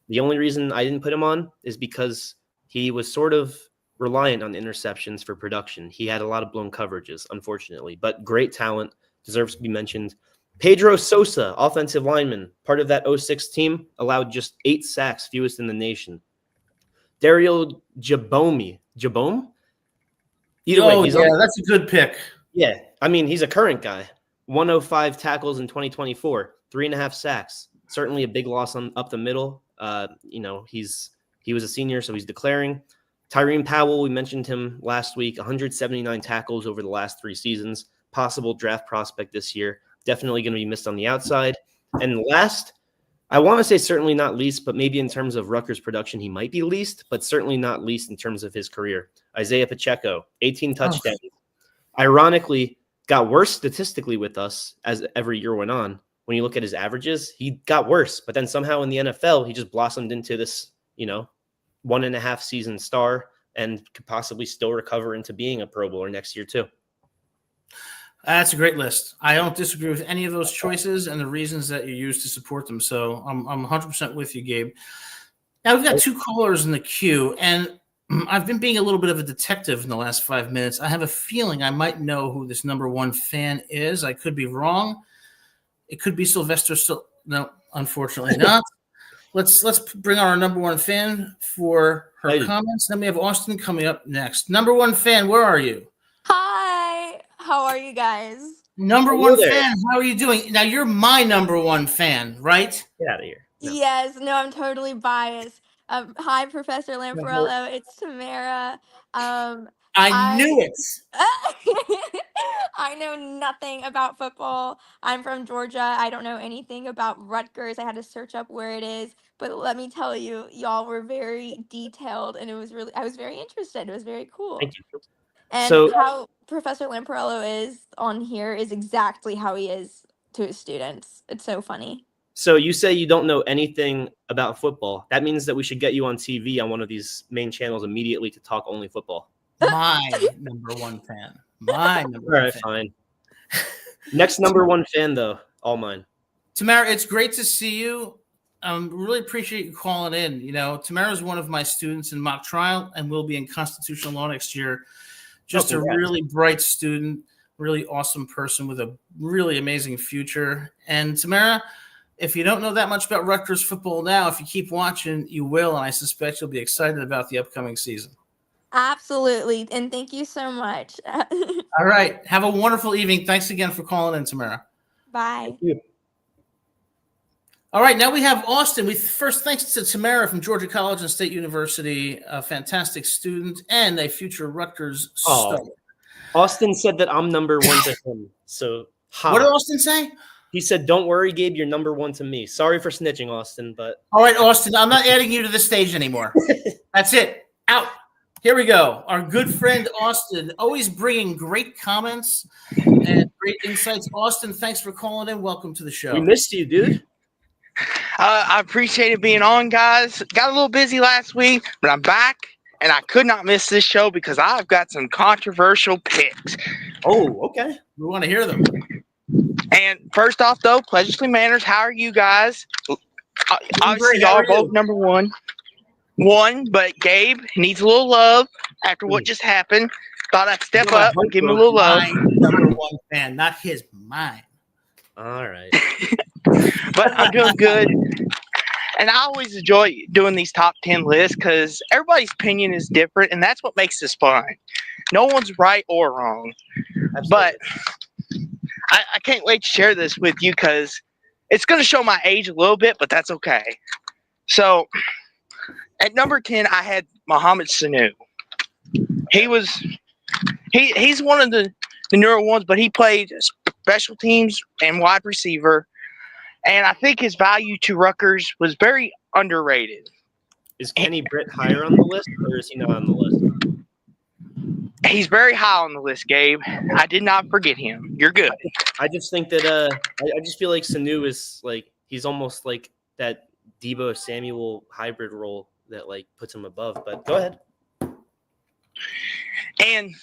The only reason I didn't put him on is because he was sort of reliant on interceptions for production. He had a lot of blown coverages, unfortunately, but great talent, deserves to be mentioned. Pedro Sosa, offensive lineman, part of that 06 team, allowed just 8 sacks, fewest in the nation. Daryl Jabome? Either way, that's a good pick. Yeah, I mean, he's a current guy. 105 tackles in 2024, 3.5 sacks. Certainly a big loss up the middle. You know, he was a senior, so he's declaring. Tyreen Powell, we mentioned him last week, 179 tackles over the last 3 seasons, possible draft prospect this year, definitely going to be missed on the outside. And last, I want to say certainly not least, but maybe in terms of Rutgers production, he might be least, but certainly not least in terms of his career. Isaiah Pacheco, 18 touchdowns. Ironically, got worse statistically with us as every year went on. When you look at his averages, he got worse, but then somehow in the NFL, he just blossomed into this, you know, 1.5 season star and could possibly still recover into being a Pro Bowler next year too. That's a great list. I don't disagree with any of those choices and the reasons that you use to support them. So I'm 100% with you, Gabe. Now we've got 2 callers in the queue, and I've been being a little bit of a detective in the last 5 minutes. I have a feeling I might know who this number one fan is. I could be wrong. It could be Sylvester. No, unfortunately not. Let's bring our number one fan for her comments. Then we have Austin coming up next. Number one fan, where are you? Hi. How are you guys? Number one fan, how are you doing? Now, you're my number one fan, right? Get out of here. No. Yes. No, I'm totally biased. Hi, Professor Lamparello. It's Tamara. I I knew it. I know nothing about football. I'm from Georgia. I don't know anything about Rutgers. I had to search up where it is. But let me tell you, y'all were very detailed, and I was very interested. It was very cool. Thank you. And So, how Professor Lamparello is on here is exactly how he is to his students. It's so funny. so you say you don't know anything about football. That means that we should get you on TV on one of these main channels immediately to talk only football. My number one fan. My number All one right, fan. fine. Next number one fan, though, all mine. Tamara, it's great to see you. Really appreciate you calling in. You know, Tamara is one of my students in mock trial and will be in constitutional law next year. Just a really bright student, really awesome person with a really amazing future. And Tamara, if you don't know that much about Rutgers football now, if you keep watching, you will. And I suspect you'll be excited about the upcoming season. Absolutely. And thank you so much. All right. Have a wonderful evening. Thanks again for calling in, Tamara. Bye. Thank you. All right, now we have Austin. First, thanks to Tamara from Georgia College and State University, a fantastic student and a future Rutgers star. Austin said that I'm number one to him. So, What did Austin say? He said, "Don't worry, Gabe. You're number one to me." Sorry for snitching, Austin, but All right, Austin, I'm not adding you to the stage anymore. That's it. Out. Here we go. Our good friend Austin, always bringing great comments and great insights. Austin, thanks for calling in. Welcome to the show. we missed you, dude. I appreciated being on, guys. Got a little busy last week, but I'm back, and I could not miss this show because I've got some controversial picks. Oh, okay. We want to hear them. And first off, though, Pleasantly Manners, how are you guys? Obviously, y'all are both number one. But Gabe needs a little love after what just happened. Thought I'd step up and give him a little love. My number one fan, not his, mine. All right. But I'm doing good. And I always enjoy doing these top 10 lists because everybody's opinion is different, and that's what makes this fun. No one's right or wrong. Absolutely. But I can't wait to share this with you because it's going to show my age a little bit, but that's okay. So at number 10, I had Mohamed Sanu. He's one of the newer ones, but he played special teams and wide receiver. And I think his value to Rutgers was very underrated. Is Kenny Britt higher on the list, or is he not on the list? He's very high on the list, Gabe. I did not forget him. You're good. I just think that I just feel like Sanu is like he's almost like that Debo Samuel hybrid role that like puts him above. But go ahead. And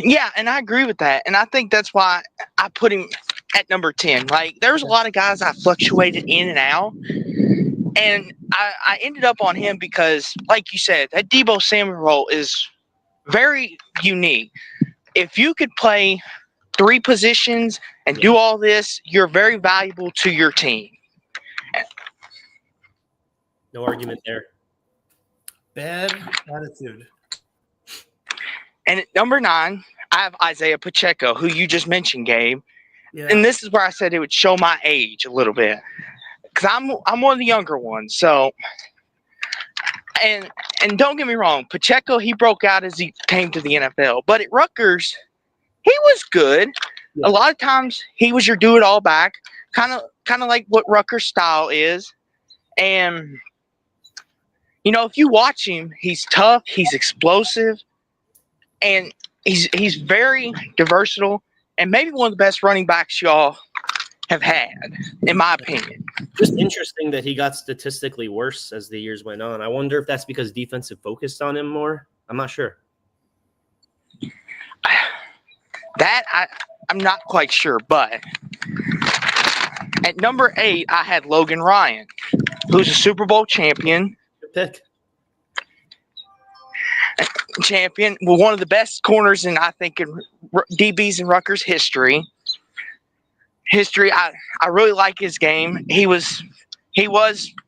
yeah, and I agree with that. And I think that's why I put him at number 10. Like, there's a lot of guys I fluctuated in and out. And I ended up on him because, like you said, that Debo Samuel role is very unique. If you could play 3 positions and do all this, you're very valuable to your team. No argument there. Bad attitude. And at number 9, I have Isaiah Pacheco, who you just mentioned, Gabe. Yeah. And this is where I said it would show my age a little bit. Because I'm one of the younger ones. So, and don't get me wrong, Pacheco, he broke out as he came to the NFL. But at Rutgers, he was good. Yeah. A lot of times, he was your do-it-all back, kind of like what Rutgers' style is. And, you know, if you watch him, he's tough, he's explosive, and he's very versatile, and maybe one of the best running backs y'all have had, in my opinion. Just interesting that he got statistically worse as the years went on. I wonder if that's because defensive focused on him more. I'm not sure. That I'm not quite sure, but at number 8, I had Logan Ryan, who's a Super Bowl champion. Good pick. Well, one of the best corners in DBs in Rutgers history. I really like his game. He was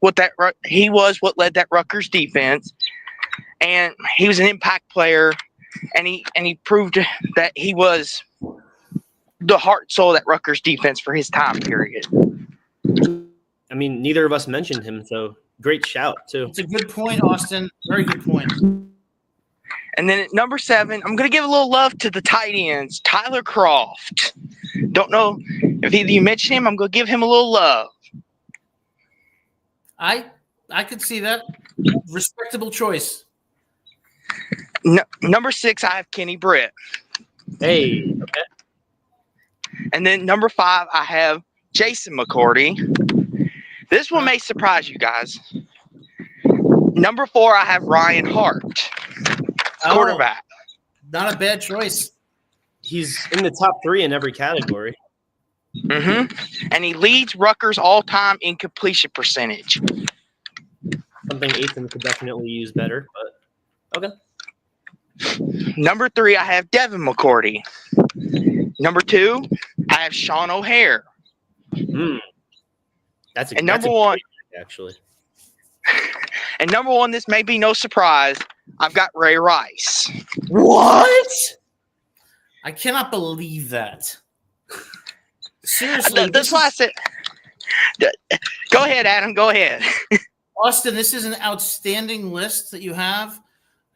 what led that Rutgers defense, and he was an impact player, and he proved that he was the heart and soul of that Rutgers defense for his time period. I mean, neither of us mentioned him, so great shout too. It's a good point, Austin. Very good point. And then at number 7, I'm going to give a little love to the tight ends, Tyler Croft. Don't know if either you mentioned him. I'm going to give him a little love. I could see that. Respectable choice. Number 6, I have Kenny Britt. Hey, okay. And then number 5, I have Jason McCourty. This one may surprise you guys. Number 4, I have Ryan Hart, quarterback. Not a bad choice. He's in the top 3 in every category. Mm-hmm. And he leads Rutgers all-time in completion percentage. Something Ethan could definitely use better, but okay. Number 3, I have Devin McCourty. Number 2, I have Sean O'Hare. That's a, and that's number a 1, actually. And number 1, this may be no surprise, I've got Ray Rice. What? I cannot believe that. Seriously. That's why I said. Go ahead, Adam. Go ahead. Austin, this is an outstanding list that you have.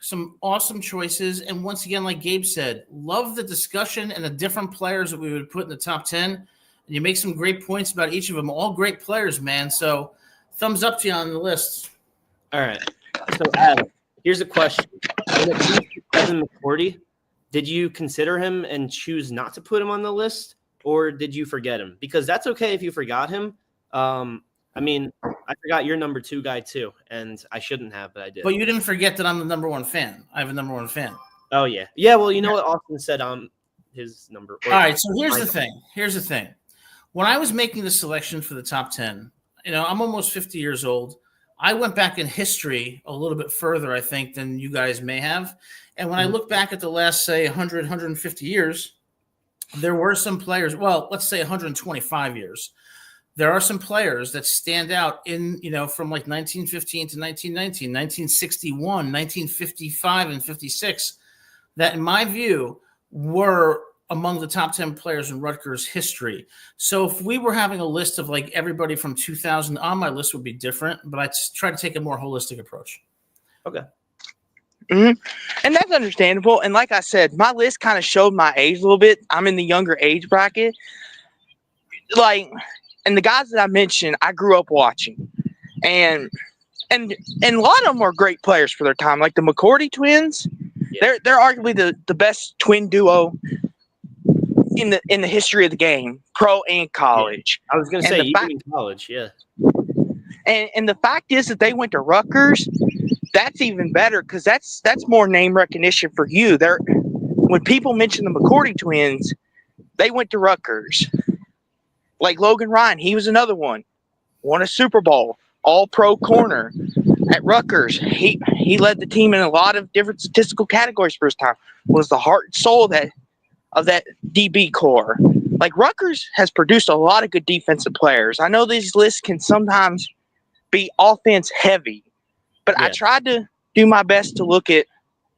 Some awesome choices. And once again, like Gabe said, love the discussion and the different players that we would put in the top 10. And you make some great points about each of them. All great players, man. So thumbs up to you on the list. All right. So, Adam, here's a question. When it comes to Devin McCourty, did you consider him and choose not to put him on the list, or did you forget him? Because that's okay if you forgot him. I mean, I forgot your number 2 guy too, and I shouldn't have, but I did. But you didn't forget that I'm the number 1 fan. I have a number 1 fan. Oh, yeah. Yeah, well, you know what Austin said on his number. All right, so here's the thing. When I was making the selection for the top 10, I'm almost 50 years old. I went back in history a little bit further, I think, than you guys may have. And when I look back at the last, say, 100, 150 years, there were some players, well, let's say 125 years. There are some players that stand out in, from like 1915 to 1919, 1961, 1955, and 56, that in my view were among the top 10 players in Rutgers history. So if we were having a list of like everybody from 2000 on, my list would be different, but I try to take a more holistic approach. Okay. Mm-hmm. And that's understandable. And like I said, my list kind of showed my age a little bit. I'm in the younger age bracket. And the guys that I mentioned, I grew up watching. And a lot of them are great players for their time. Like the McCourty twins, they're arguably the best twin duo in the history of the game, pro and college. I was going to say even in college, yeah. And the fact is that they went to Rutgers. That's even better because that's more name recognition for you. When people mention the McCourty twins, they went to Rutgers. Like Logan Ryan, he was another one. Won a Super Bowl, all-pro corner at Rutgers. He led the team in a lot of different statistical categories for his time. Was the heart and soul of that DB core. Like Rutgers has produced a lot of good defensive players. I know these lists can sometimes be offense heavy, but I tried to do my best to look at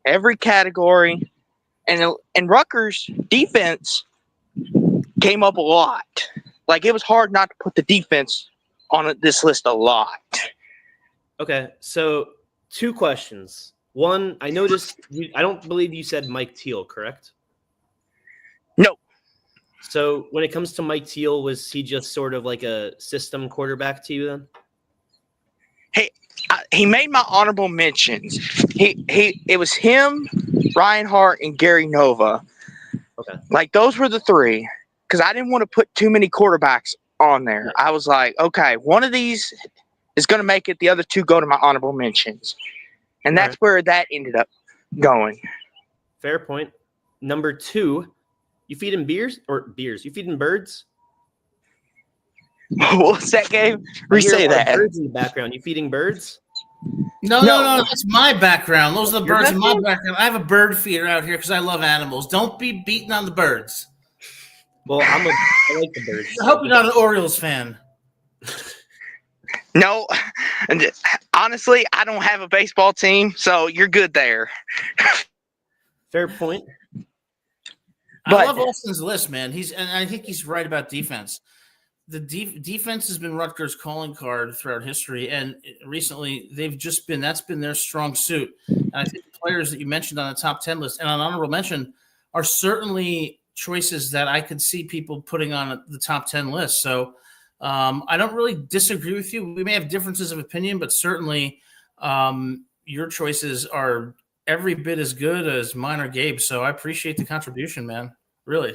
every category, and Rutgers defense came up a lot. Like it was hard not to put the defense on this list a lot. Okay, so 2 questions. One, I noticed I don't believe you said Mike Teal, correct? No. So when it comes to Mike Teal, was he just sort of like a system quarterback to you then? Hey, he made my honorable mentions. It was him, Ryan Hart, and Gary Nova. Okay. Like those were the 3. Because I didn't want to put too many quarterbacks on there. I was like, okay, one of these is going to make it. The other 2 go to my honorable mentions. And that's where that ended up going. Fair point. Number 2, you feeding beers? You feeding birds? What's that, Gabe? Re-say that. Birds in the background. You feeding birds? No. That's my background. Those are the birds in my background. I have a bird feeder out here because I love animals. Don't be beating on the birds. Well, I like the birds. I hope you're not an Orioles fan. No, honestly, I don't have a baseball team, so you're good there. Fair point. I love Austin's list, man. And I think he's right about defense. the defense has been Rutgers' calling card throughout history, and recently that's been their strong suit. And I think the players that you mentioned on the top 10 list and on honorable mention are certainly choices that I could see people putting on the top 10 list. So I don't really disagree with you. We may have differences of opinion, but certainly your choices are every bit as good as mine or Gabe's. So I appreciate the contribution, man. Really.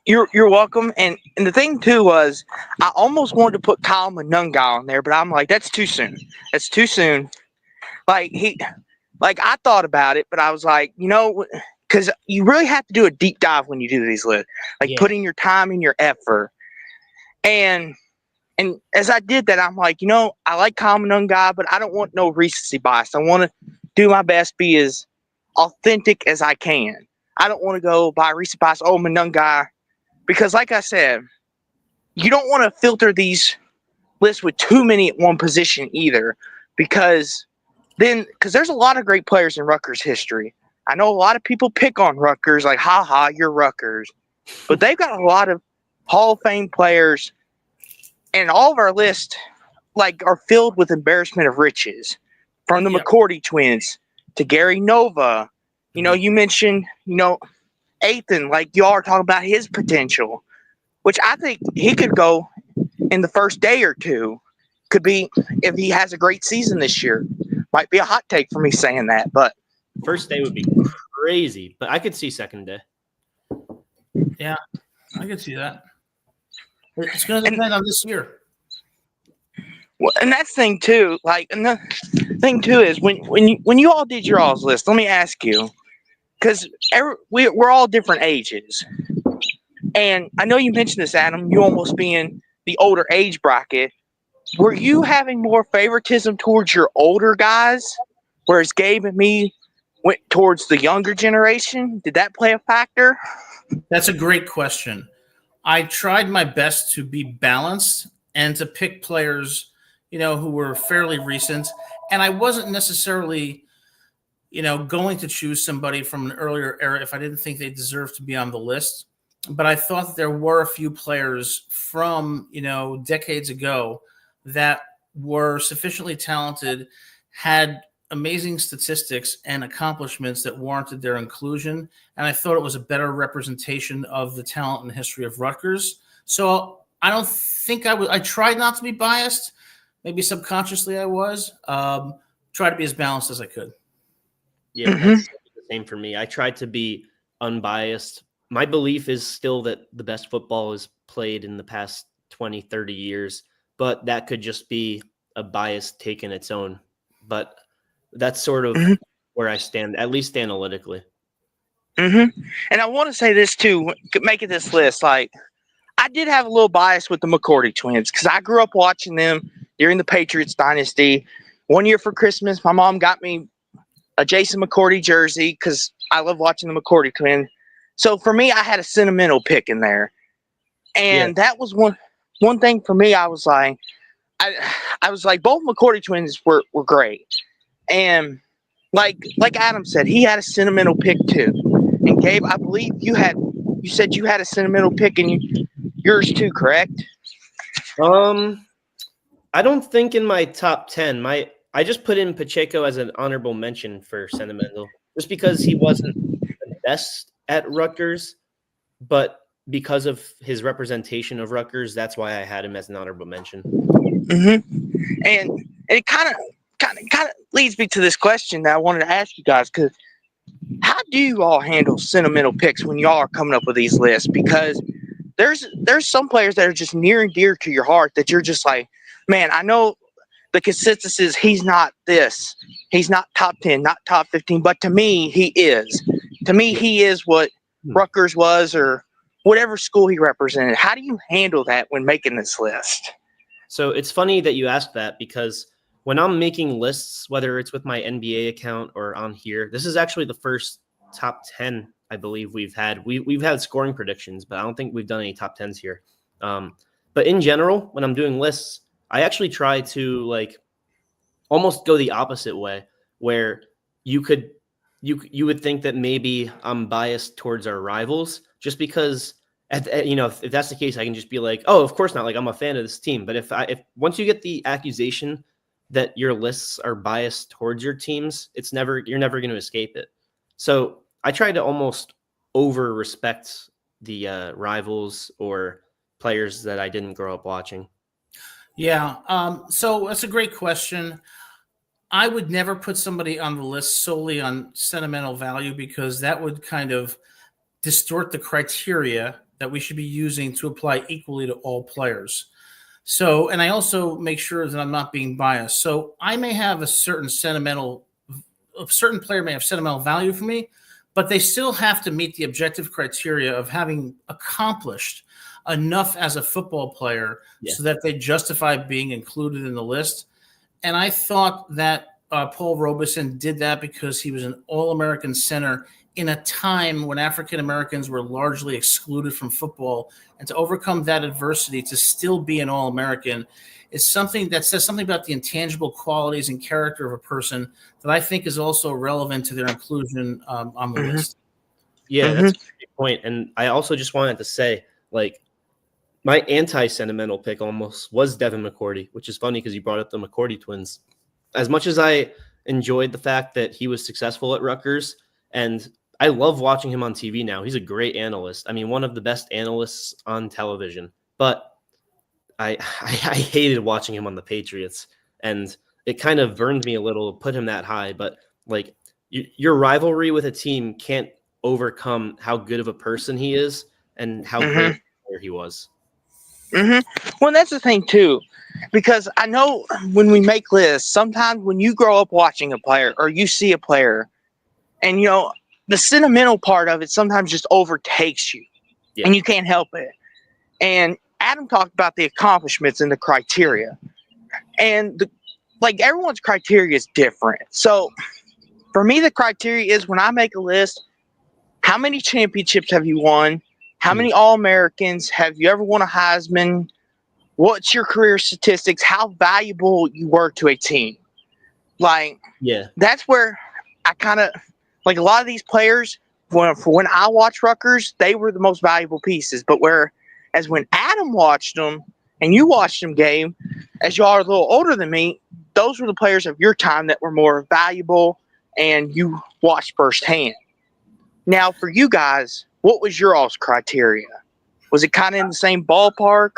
You're welcome. And the thing too was I almost wanted to put Kyle Manunga on there, but I'm like, that's too soon. That's too soon. Like I thought about it, but I was like, because you really have to do a deep dive when you do these lists, like putting your time and your effort. And as I did that, I'm like, I like Kyle Manunga, but I don't want no recency bias. I want to do my best, be as authentic as I can. I don't want to go by recency bias. Oh, Manunga. Because like I said, you don't want to filter these lists with too many at one position either, because there's a lot of great players in Rutgers history. I know a lot of people pick on Rutgers, like, ha, you're Rutgers. But they've got a lot of Hall of Fame players, and all of our lists are filled with embarrassment of riches. From the McCourty twins to Gary Nova. You mentioned, Ethan, like y'all are talking about his potential, which I think he could go in the first day or two. Could be if he has a great season this year. Might be a hot take for me saying that, but first day would be crazy. But I could see second day. Yeah, I could see that. It's going to depend on this year. Well, and that's the thing too. Another thing too is when you all did your all's list. Let me ask you. Because we're all different ages. And I know you mentioned this, Adam, you almost being the older age bracket. Were you having more favoritism towards your older guys, whereas Gabe and me went towards the younger generation? Did that play a factor? That's a great question. I tried my best to be balanced and to pick players, who were fairly recent. And I wasn't necessarily going to choose somebody from an earlier era if I didn't think they deserved to be on the list. But I thought that there were a few players from, decades ago that were sufficiently talented, had amazing statistics and accomplishments that warranted their inclusion. And I thought it was a better representation of the talent and history of Rutgers. So I don't think I tried not to be biased. Maybe subconsciously I was. Try to be as balanced as I could. Yeah, that's the same for me. I tried to be unbiased. My belief is still that the best football is played in the past 20, 30 years, but that could just be a bias take in its own. But that's sort of where I stand, at least analytically. And I want to say this too, making this list, I did have a little bias with the McCourty twins because I grew up watching them during the Patriots dynasty. One year for Christmas, my mom got me a Jason McCourty jersey because I love watching the McCourty twins. So for me, I had a sentimental pick in there. And that was one thing for me. I was like, both McCourty twins were great. And like Adam said, he had a sentimental pick too. And Gabe, I believe you said you had a sentimental pick in yours too, correct? I don't think in my top 10, I just put in Pacheco as an honorable mention for sentimental, just because he wasn't the best at Rutgers, but because of his representation of Rutgers, that's why I had him as an honorable mention. And it kind of leads me to this question that I wanted to ask you guys, because how do you all handle sentimental picks when y'all are coming up with these lists? Because there's some players that are just near and dear to your heart that you're just like, man, I know the consensus is he's not this. He's not top 10, not top 15, but to me, he is. To me, he is what Rutgers was or whatever school he represented. How do you handle that when making this list? So it's funny that you asked that, because when I'm making lists, whether it's with my NBA account or on here, this is actually the first top 10 I believe we've had. We've had scoring predictions, but I don't think we've done any top 10s here. But in general, when I'm doing lists, I actually try to almost go the opposite way, where you would think that maybe I'm biased towards our rivals just because if that's the case, I can just be like, oh, of course not. Like, I'm a fan of this team. But if once you get the accusation that your lists are biased towards your teams, you're never going to escape it. So I try to almost over respect the rivals or players that I didn't grow up watching. Yeah. So that's a great question. I would never put somebody on the list solely on sentimental value, because that would kind of distort the criteria that we should be using to apply equally to all players. So, and I also make sure that I'm not being biased. So I may have a certain player may have sentimental value for me, but they still have to meet the objective criteria of having accomplished enough as a football player so that they justify being included in the list. And I thought that Paul Robeson did that because he was an All-American center in a time when African Americans were largely excluded from football, and to overcome that adversity to still be an All-American is something that says something about the intangible qualities and character of a person that I think is also relevant to their inclusion on the list. Yeah, that's a great point. And I also just wanted to say, like, my anti-sentimental pick almost was Devin McCourty, which is funny because you brought up the McCourty twins. As much as I enjoyed the fact that he was successful at Rutgers, and I love watching him on TV now. He's a great analyst. I mean, one of the best analysts on television. But I hated watching him on the Patriots, and it kind of burned me a little to put him that high. But like, your rivalry with a team can't overcome how good of a person he is and how great a player he was. Well, that's the thing too, because I know when we make lists, sometimes when you grow up watching a player or you see a player, and the sentimental part of it sometimes just overtakes you, and you can't help it. And Adam talked about the accomplishments and the criteria, and everyone's criteria is different. So for me, the criteria is, when I make a list, how many championships have you won? How many All-Americans? Have you ever won a Heisman? What's your career statistics? How valuable you were to a team? That's where I kind of a lot of these players. When I watch Rutgers, they were the most valuable pieces. But whereas when Adam watched them and you watched them game, as y'all are a little older than me, those were the players of your time that were more valuable and you watched firsthand. Now, for you guys, what was your all's criteria? Was it kind of in the same ballpark?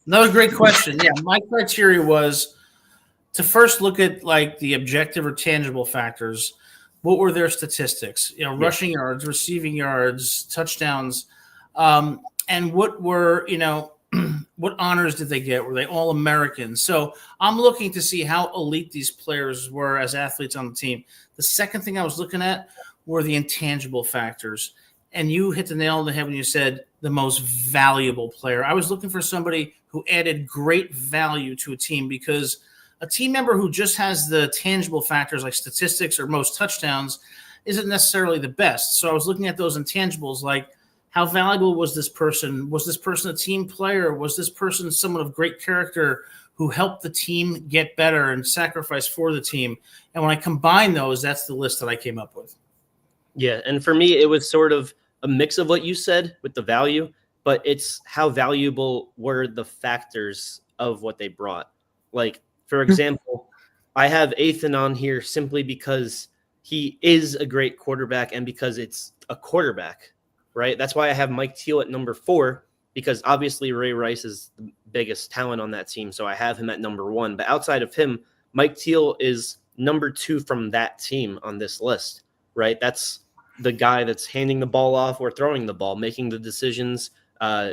Another great question. Yeah, my criteria was to first look at the objective or tangible factors. What were their statistics? Rushing yards, receiving yards, touchdowns, and what were what honors did they get? Were they all Americans? So I'm looking to see how elite these players were as athletes on the team. The second thing I was looking at were the intangible factors. And you hit the nail on the head when you said the most valuable player. I was looking for somebody who added great value to a team, because a team member who just has the tangible factors like statistics or most touchdowns isn't necessarily the best. So I was looking at those intangibles, like how valuable was this person? Was this person a team player? Was this person someone of great character who helped the team get better and sacrifice for the team? And when I combine those, that's the list that I came up with. Yeah, and for me, it was sort of a mix of what you said with the value, but it's how valuable were the factors of what they brought. Like, for example, I have Ethan on here simply because he is a great quarterback and because it's a quarterback, right? That's why I have Mike Teal at number 4, because obviously Ray Rice is the biggest talent on that team, so I have him at number 1. But outside of him, Mike Teal is number 2 from that team on this list, right? That's the guy that's handing the ball off or throwing the ball, making the decisions,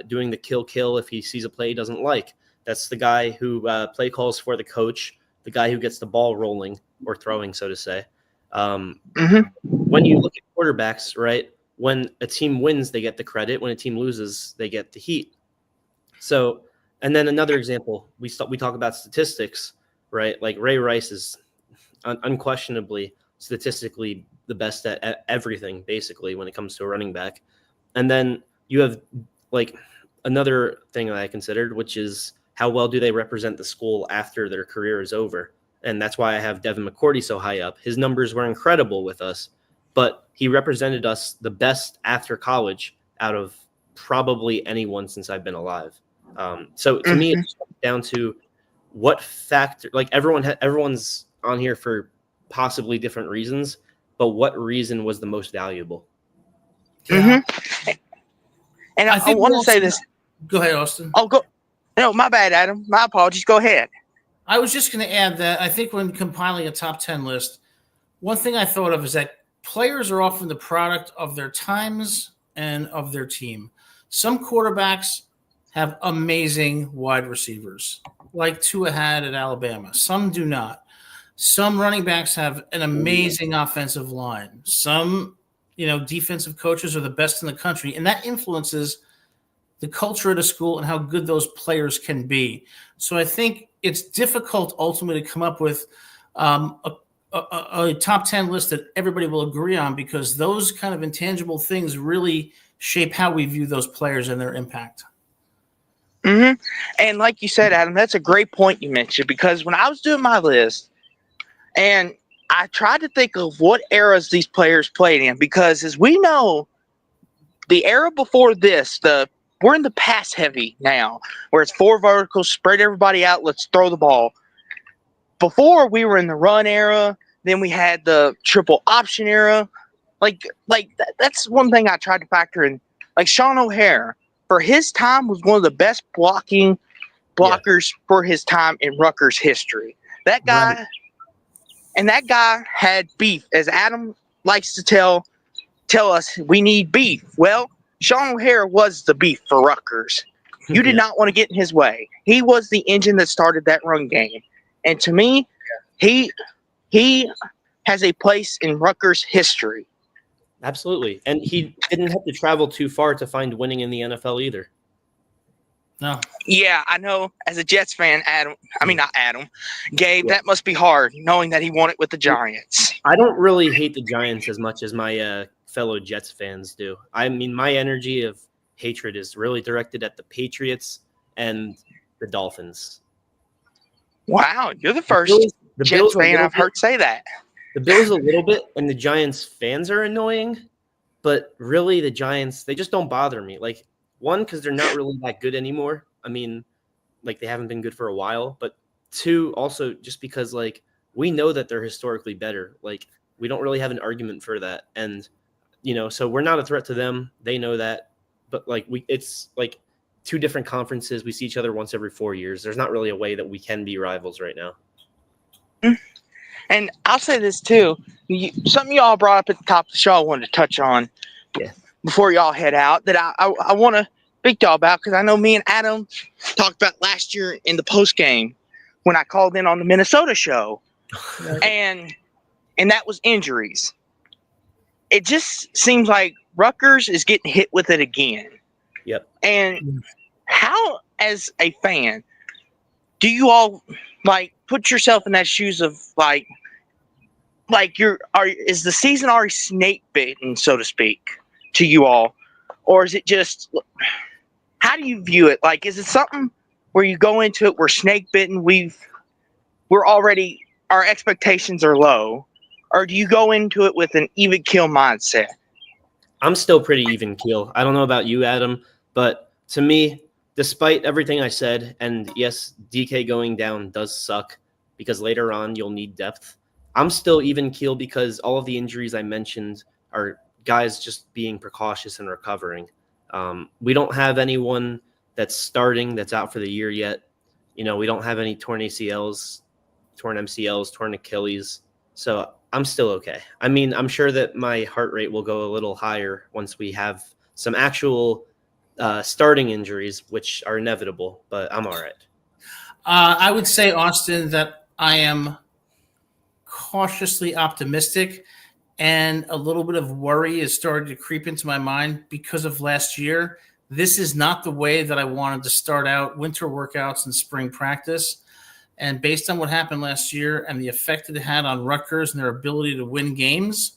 doing the kill if he sees a play he doesn't like. That's the guy who play calls for the coach, the guy who gets the ball rolling or throwing, so to say. When you look at quarterbacks, right, when a team wins, they get the credit. When a team loses, they get the heat. So, and then another example, we talk about statistics, right? Like Ray Rice is unquestionably statistically the best at everything, basically, when it comes to a running back. And then you have another thing that I considered, which is how well do they represent the school after their career is over. And that's why I have Devin McCourty so high up. His numbers were incredible with us, but he represented us the best after college out of probably anyone since I've been alive. So to me, it's down to what factor. Like everyone's on here for possibly different reasons, but what reason was the most valuable? Yeah. And I want to say this. Go ahead, Austin. Oh, go. No, my bad, Adam. My apologies. Go ahead. I was just going to add that I think when compiling a top 10 list, one thing I thought of is that players are often the product of their times and of their team. Some quarterbacks have amazing wide receivers, like Tua had at Alabama. Some do not. Some running backs have an amazing offensive line. Some, defensive coaches are the best in the country, and that influences the culture of the school and how good those players can be. So I think it's difficult ultimately to come up with a top 10 list that everybody will agree on, because those kind of intangible things really shape how we view those players and their impact. And like you said, Adam, that's a great point you mentioned, because when I was doing my list and I tried to think of what eras these players played in, because as we know, the era before this, we're in the pass heavy now, where it's 4 verticals, spread everybody out, let's throw the ball. Before, we were in the run era, then we had the triple option era. That's one thing I tried to factor in. Like Sean O'Hare, for his time, was one of the best blockers for his time in Rutgers history. That guy, right. And that guy had beef, as Adam likes to tell us, we need beef. Well, Sean O'Hare was the beef for Rutgers. You did not want to get in his way. He was the engine that started that run game. And to me, he has a place in Rutgers history. Absolutely. And he didn't have to travel too far to find winning in the NFL either. No. Yeah, I know. As a Jets fan, Gabe, that must be hard, knowing that he won it with the Giants. I don't really hate the Giants as much as my fellow Jets fans do. I mean, my energy of hatred is really directed at the Patriots and the Dolphins. Wow, you're the first Jets fan I've heard say that. The Bills a little bit, and the Giants fans are annoying, but really the Giants, they just don't bother me. Like, one, because they're not really that good anymore. I mean, like, they haven't been good for a while. But two, also just because, like, we know that they're historically better. Like, we don't really have an argument for that. And, so we're not a threat to them. They know that. But, like, it's, like, 2 different conferences. We see each other once every 4 years. There's not really a way that we can be rivals right now. And I'll say this, too. Something y'all brought up at the top of the show I wanted to touch on before y'all head out that I want to speak to y'all about, because I know me and Adam talked about last year in the post game when I called in on the Minnesota show. and that was injuries. It just seems like Rutgers is getting hit with it again. Yep. And how, as a fan, do you all put yourself in that shoes of is the season already snake bitten, so to speak, to you all, or is it just, how do you view it? Like, is it something where you go into it, we're snake bitten, we're already, our expectations are low, or do you go into it with an even keel mindset? I'm still pretty even keel. I don't know about you, Adam, but to me, despite everything I said, and yes, DK going down does suck because later on you'll need depth, I'm still even keel because all of the injuries I mentioned are guys just being precautious and recovering. We don't have anyone that's starting that's out for the year yet. We don't have any torn ACLs, torn MCLs, torn Achilles. So I'm still okay. I mean, I'm sure that my heart rate will go a little higher once we have some actual starting injuries, which are inevitable, but I'm all right. I would say, Austin, that I am cautiously optimistic, and a little bit of worry is starting to creep into my mind because of last year. This is not the way that I wanted to start out winter workouts and spring practice. And based on what happened last year and the effect it had on Rutgers and their ability to win games,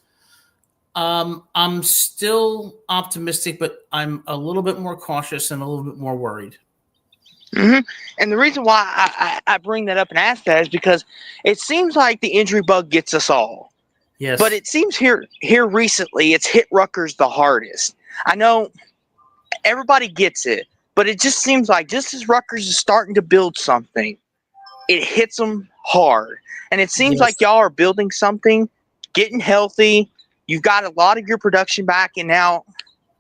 I'm still optimistic, but I'm a little bit more cautious and a little bit more worried. Mm-hmm. And the reason why I bring that up and ask that is because it seems like the injury bug gets us all. Yes. But it seems here recently it's hit Rutgers the hardest. I know everybody gets it, but it just seems like just as Rutgers is starting to build something, it hits them hard. And it seems like y'all are building something, getting healthy. You've got a lot of your production back, and now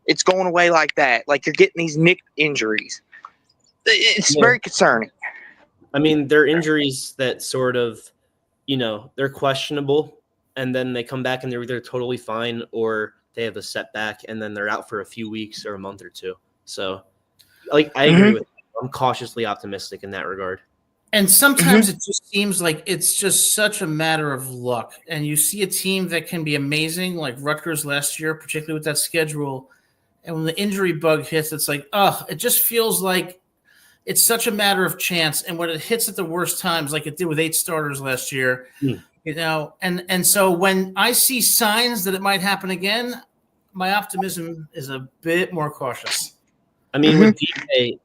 it's going away like that. Like you're getting these nick injuries. It's very concerning. I mean, they're injuries that sort of, they're questionable, and then they come back and they're either totally fine or they have a setback, and then they're out for a few weeks or a month or two. So, I agree with you. I'm cautiously optimistic in that regard. And sometimes it just seems like it's just such a matter of luck. And you see a team that can be amazing, like Rutgers last year, particularly with that schedule. And when the injury bug hits, it's like, it just feels like it's such a matter of chance. And when it hits at the worst times, like it did with 8 starters last year, and so when I see signs that it might happen again, my optimism is a bit more cautious. I mean, with DK,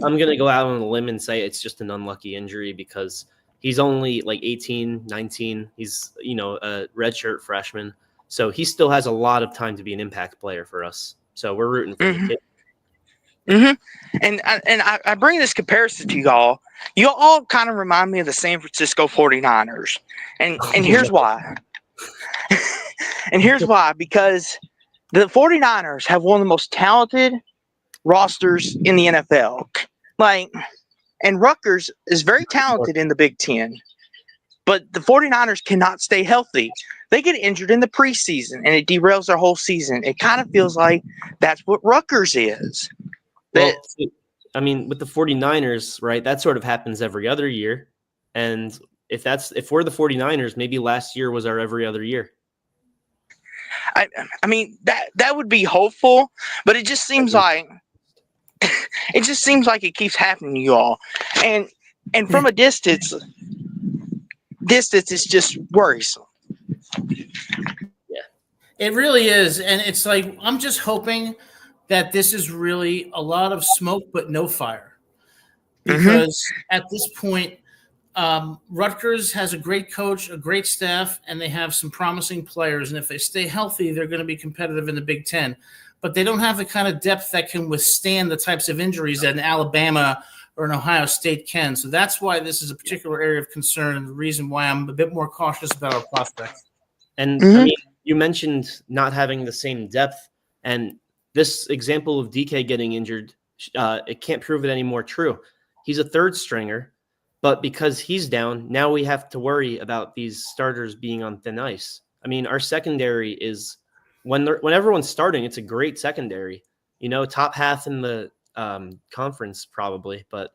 I'm going to go out on a limb and say it's just an unlucky injury because he's only like 18, 19. He's, a redshirt freshman. So he still has a lot of time to be an impact player for us. So we're rooting for the kid. And I bring this comparison to y'all. You all kind of remind me of the San Francisco 49ers. And here's why. And here's why. Because the 49ers have one of the most talented rosters in the NFL. And Rutgers is very talented in the Big Ten, but the 49ers cannot stay healthy. They get injured in the preseason, and it derails their whole season. It kind of feels like that's what Rutgers is. Well, I mean, with the 49ers, right, that sort of happens every other year. And if we're the 49ers, maybe last year was our every other year. I mean, that would be hopeful, but it just seems like it keeps happening to you all. And from a distance is just worrisome. Yeah. It really is. And it's like, I'm just hoping that this is really a lot of smoke but no fire. Because at this point, Rutgers has a great coach, a great staff, and they have some promising players. And if they stay healthy, they're going to be competitive in the Big Ten. But they don't have the kind of depth that can withstand the types of injuries that an Alabama or an Ohio State can. So that's why this is a particular area of concern and the reason why I'm a bit more cautious about our prospects. And I mean, you mentioned not having the same depth, and this example of DK getting injured, it can't prove it any more true. He's a third stringer, but because he's down, now we have to worry about these starters being on thin ice. I mean, our secondary is when everyone's starting, it's a great secondary, top half in the conference probably. But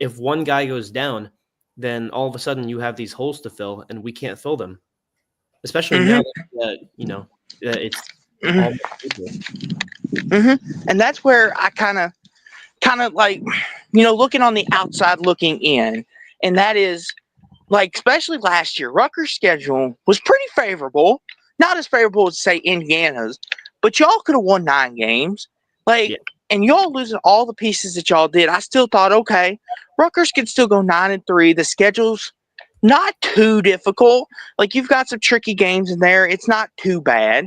if one guy goes down, then all of a sudden you have these holes to fill, and we can't fill them, especially now that it's all and that's where I kind of like, looking on the outside looking in, and that is like, especially last year, Rutgers' schedule was pretty favorable. Not as favorable as, say, Indiana's, but y'all could have won 9 games. And y'all losing all the pieces that y'all did. I still thought, okay, Rutgers can still go 9-3. The schedule's not too difficult. Like, you've got some tricky games in there. It's not too bad.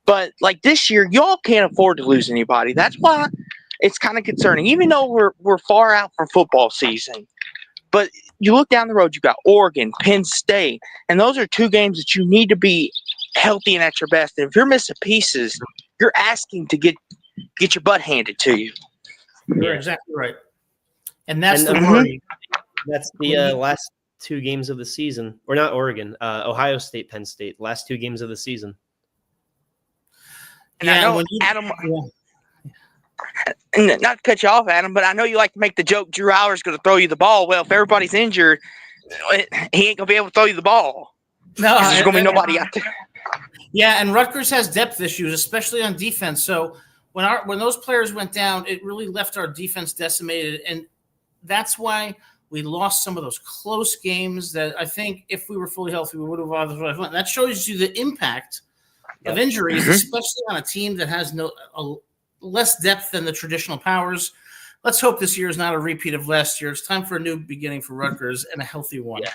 But, like, this year, y'all can't afford to lose anybody. That's why it's kind of concerning, even though we're far out from football season. But you look down the road, you've got Oregon, Penn State, and those are 2 games that you need to be healthy and at your best. And if you're missing pieces, you're asking to get your butt handed to you. You're exactly right. And that's the worry. That's the last 2 games of the season. Or not Oregon, Ohio State, Penn State, last 2 games of the season. And I know, Adam, and not to cut you off, Adam, but I know you like to make the joke Drew Allar's going to throw you the ball. Well, if everybody's injured, he ain't going to be able to throw you the ball. No, there's going to be nobody out there. Yeah, and Rutgers has depth issues, especially on defense. So when those players went down, it really left our defense decimated, and that's why we lost some of those close games that I think if we were fully healthy, we would have won. That shows you the impact of injuries, especially on a team that has less depth than the traditional powers. Let's hope this year is not a repeat of last year. It's time for a new beginning for Rutgers and a healthy one. Yeah.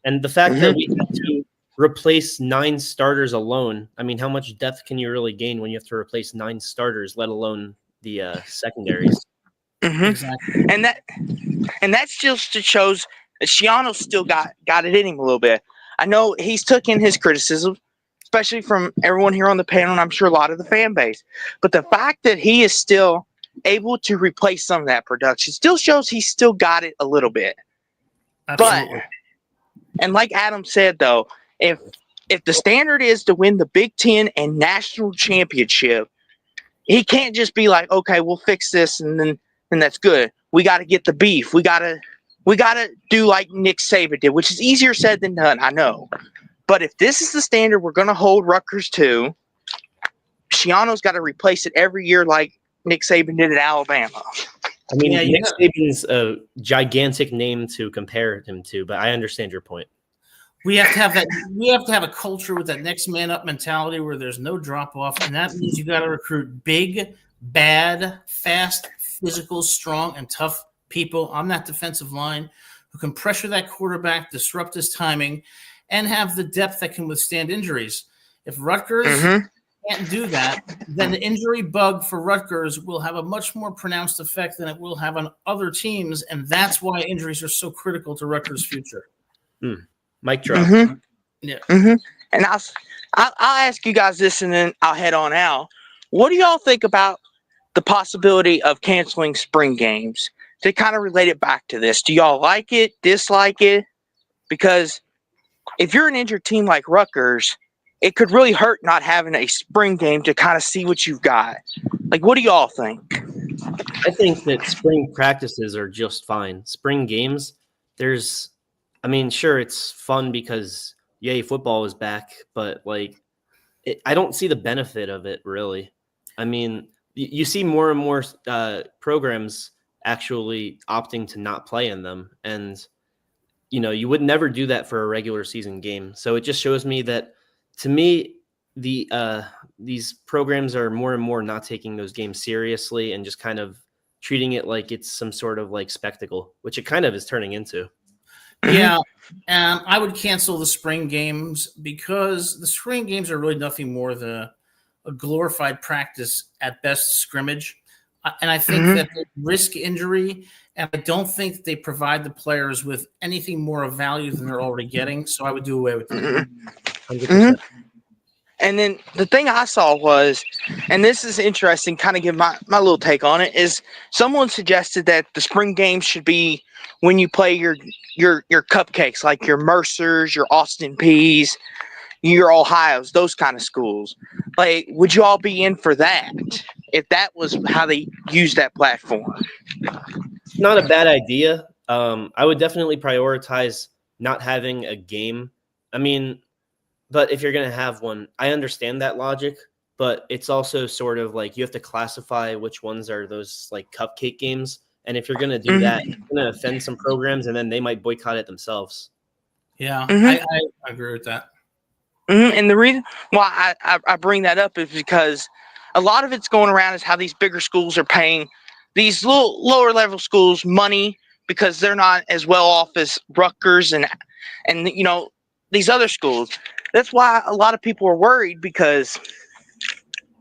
And the fact that we had to replace 9 starters alone, I mean, how much depth can you really gain when you have to replace 9 starters, let alone the secondaries. Mm-hmm. Exactly. And that still shows that Shiano's still got it in him a little bit. I know he's took in his criticism, especially from everyone here on the panel, and I'm sure a lot of the fan base. But the fact that he is still able to replace some of that production still shows he's still got it a little bit. Absolutely. But, and like Adam said, though, if the standard is to win the Big Ten and national championship, he can't just be like, okay, we'll fix this and then that's good. We got to get the beef. We got to do like Nick Saban did, which is easier said than done, I know. But if this is the standard we're going to hold Rutgers to, Shiano's got to replace it every year like Nick Saban did at Alabama. I mean, Nick Saban's a gigantic name to compare him to, but I understand your point. We have to have that. We have to have a culture with that next man up mentality where there's no drop off, and that means you got to recruit big, bad, fast, physical, strong, and tough people on that defensive line who can pressure that quarterback, disrupt his timing, and have the depth that can withstand injuries. If Rutgers can't do that, then the injury bug for Rutgers will have a much more pronounced effect than it will have on other teams, and that's why injuries are so critical to Rutgers' future. Mic drop. Yeah. And I'll ask you guys this, and then I'll head on out. What do y'all think about the possibility of canceling spring games? To kind of relate it back to this, do y'all like it, dislike it? Because if you're an injured team like Rutgers, it could really hurt not having a spring game to kind of see what you've got. Like, what do y'all think? I think that spring practices are just fine. Spring games, sure, it's fun because, yay, football is back, but, I don't see the benefit of it, really. I mean, you see more and more programs actually opting to not play in them, and, you would never do that for a regular season game. So it just shows me that, to me, these programs are more and more not taking those games seriously and just kind of treating it like it's some sort of spectacle, which it kind of is turning into. Yeah, I would cancel the spring games because the spring games are really nothing more than a glorified practice at best scrimmage. And I think that they risk injury, and I don't think they provide the players with anything more of value than they're already getting. So I would do away with that. 100%. And then the thing I saw was, and this is interesting, kind of give my little take on it, is someone suggested that the spring games should be when you play your cupcakes, like your Mercers, your Austin Peays, your Ohios, those kind of schools. Like, would you all be in for that if that was how they use that platform? Not a bad idea. I would definitely prioritize not having a game. I mean, but if you're going to have one, I understand that logic, but it's also sort of like you have to classify which ones are those cupcake games. And if you're going to do that, you're going to offend some programs, and then they might boycott it themselves. Yeah, I agree with that. And the reason why I bring that up is because a lot of it's going around is how these bigger schools are paying these little lower level schools money because they're not as well off as Rutgers and these other schools. That's why a lot of people are worried because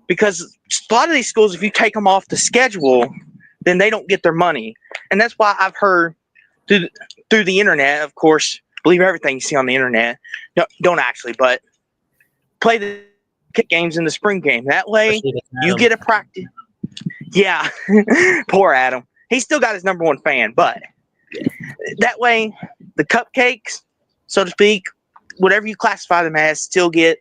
a lot of these schools, if you take them off the schedule, then they don't get their money. And that's why I've heard through the internet, of course, believe everything you see on the internet. No, don't actually, but play the games in the spring game. That way you get a practice. Yeah, poor Adam. He still got his number one fan, but that way the cupcakes, so to speak, whatever you classify them as, still get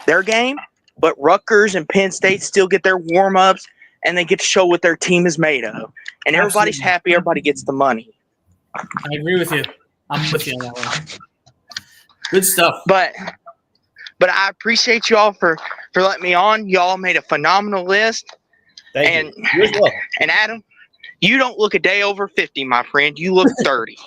their game, but Rutgers and Penn State still get their warm-ups, and they get to show what their team is made of. And everybody's happy. Everybody gets the money. I agree with you. I'm with you on that one. Good stuff. But I appreciate y'all for letting me on. Y'all made a phenomenal list. Thank you. You as well. And Adam, you don't look a day over 50, my friend. You look 30.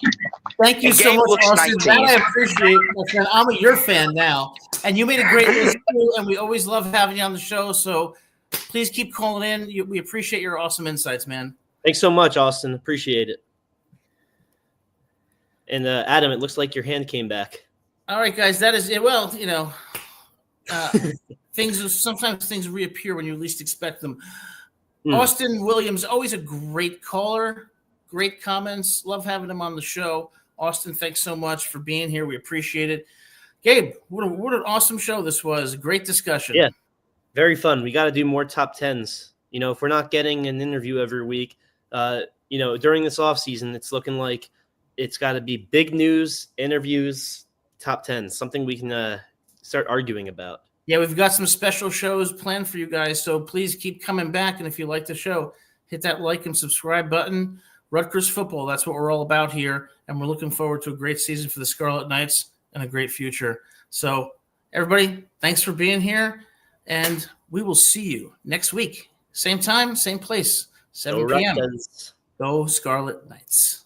Thank you so much, Austin. That I appreciate, my friend. I'm your fan now. And you made a great list, too, and we always love having you on the show. So please keep calling in. We appreciate your awesome insights, man. Thanks so much, Austin. Appreciate it. And Adam, it looks like your hand came back. All right, guys. That is it. Well, sometimes things reappear when you least expect them. Austin Williams, always a great caller, great comments. Love having him on the show. Austin, thanks so much for being here. We appreciate it. Gabe, what an awesome show this was. Great discussion. Yeah, very fun. We got to do more top 10s. You know, if we're not getting an interview every week, you know, during this off season, it's looking like it's got to be big news, interviews, top 10s, something we can start arguing about. Yeah, we've got some special shows planned for you guys, so please keep coming back. And if you like the show, hit that like and subscribe button. Rutgers football, that's what we're all about here, and we're looking forward to a great season for the Scarlet Knights and a great future. So, everybody, thanks for being here, and we will see you next week. Same time, same place, 7 p.m. Rutgers. Go Scarlet Knights.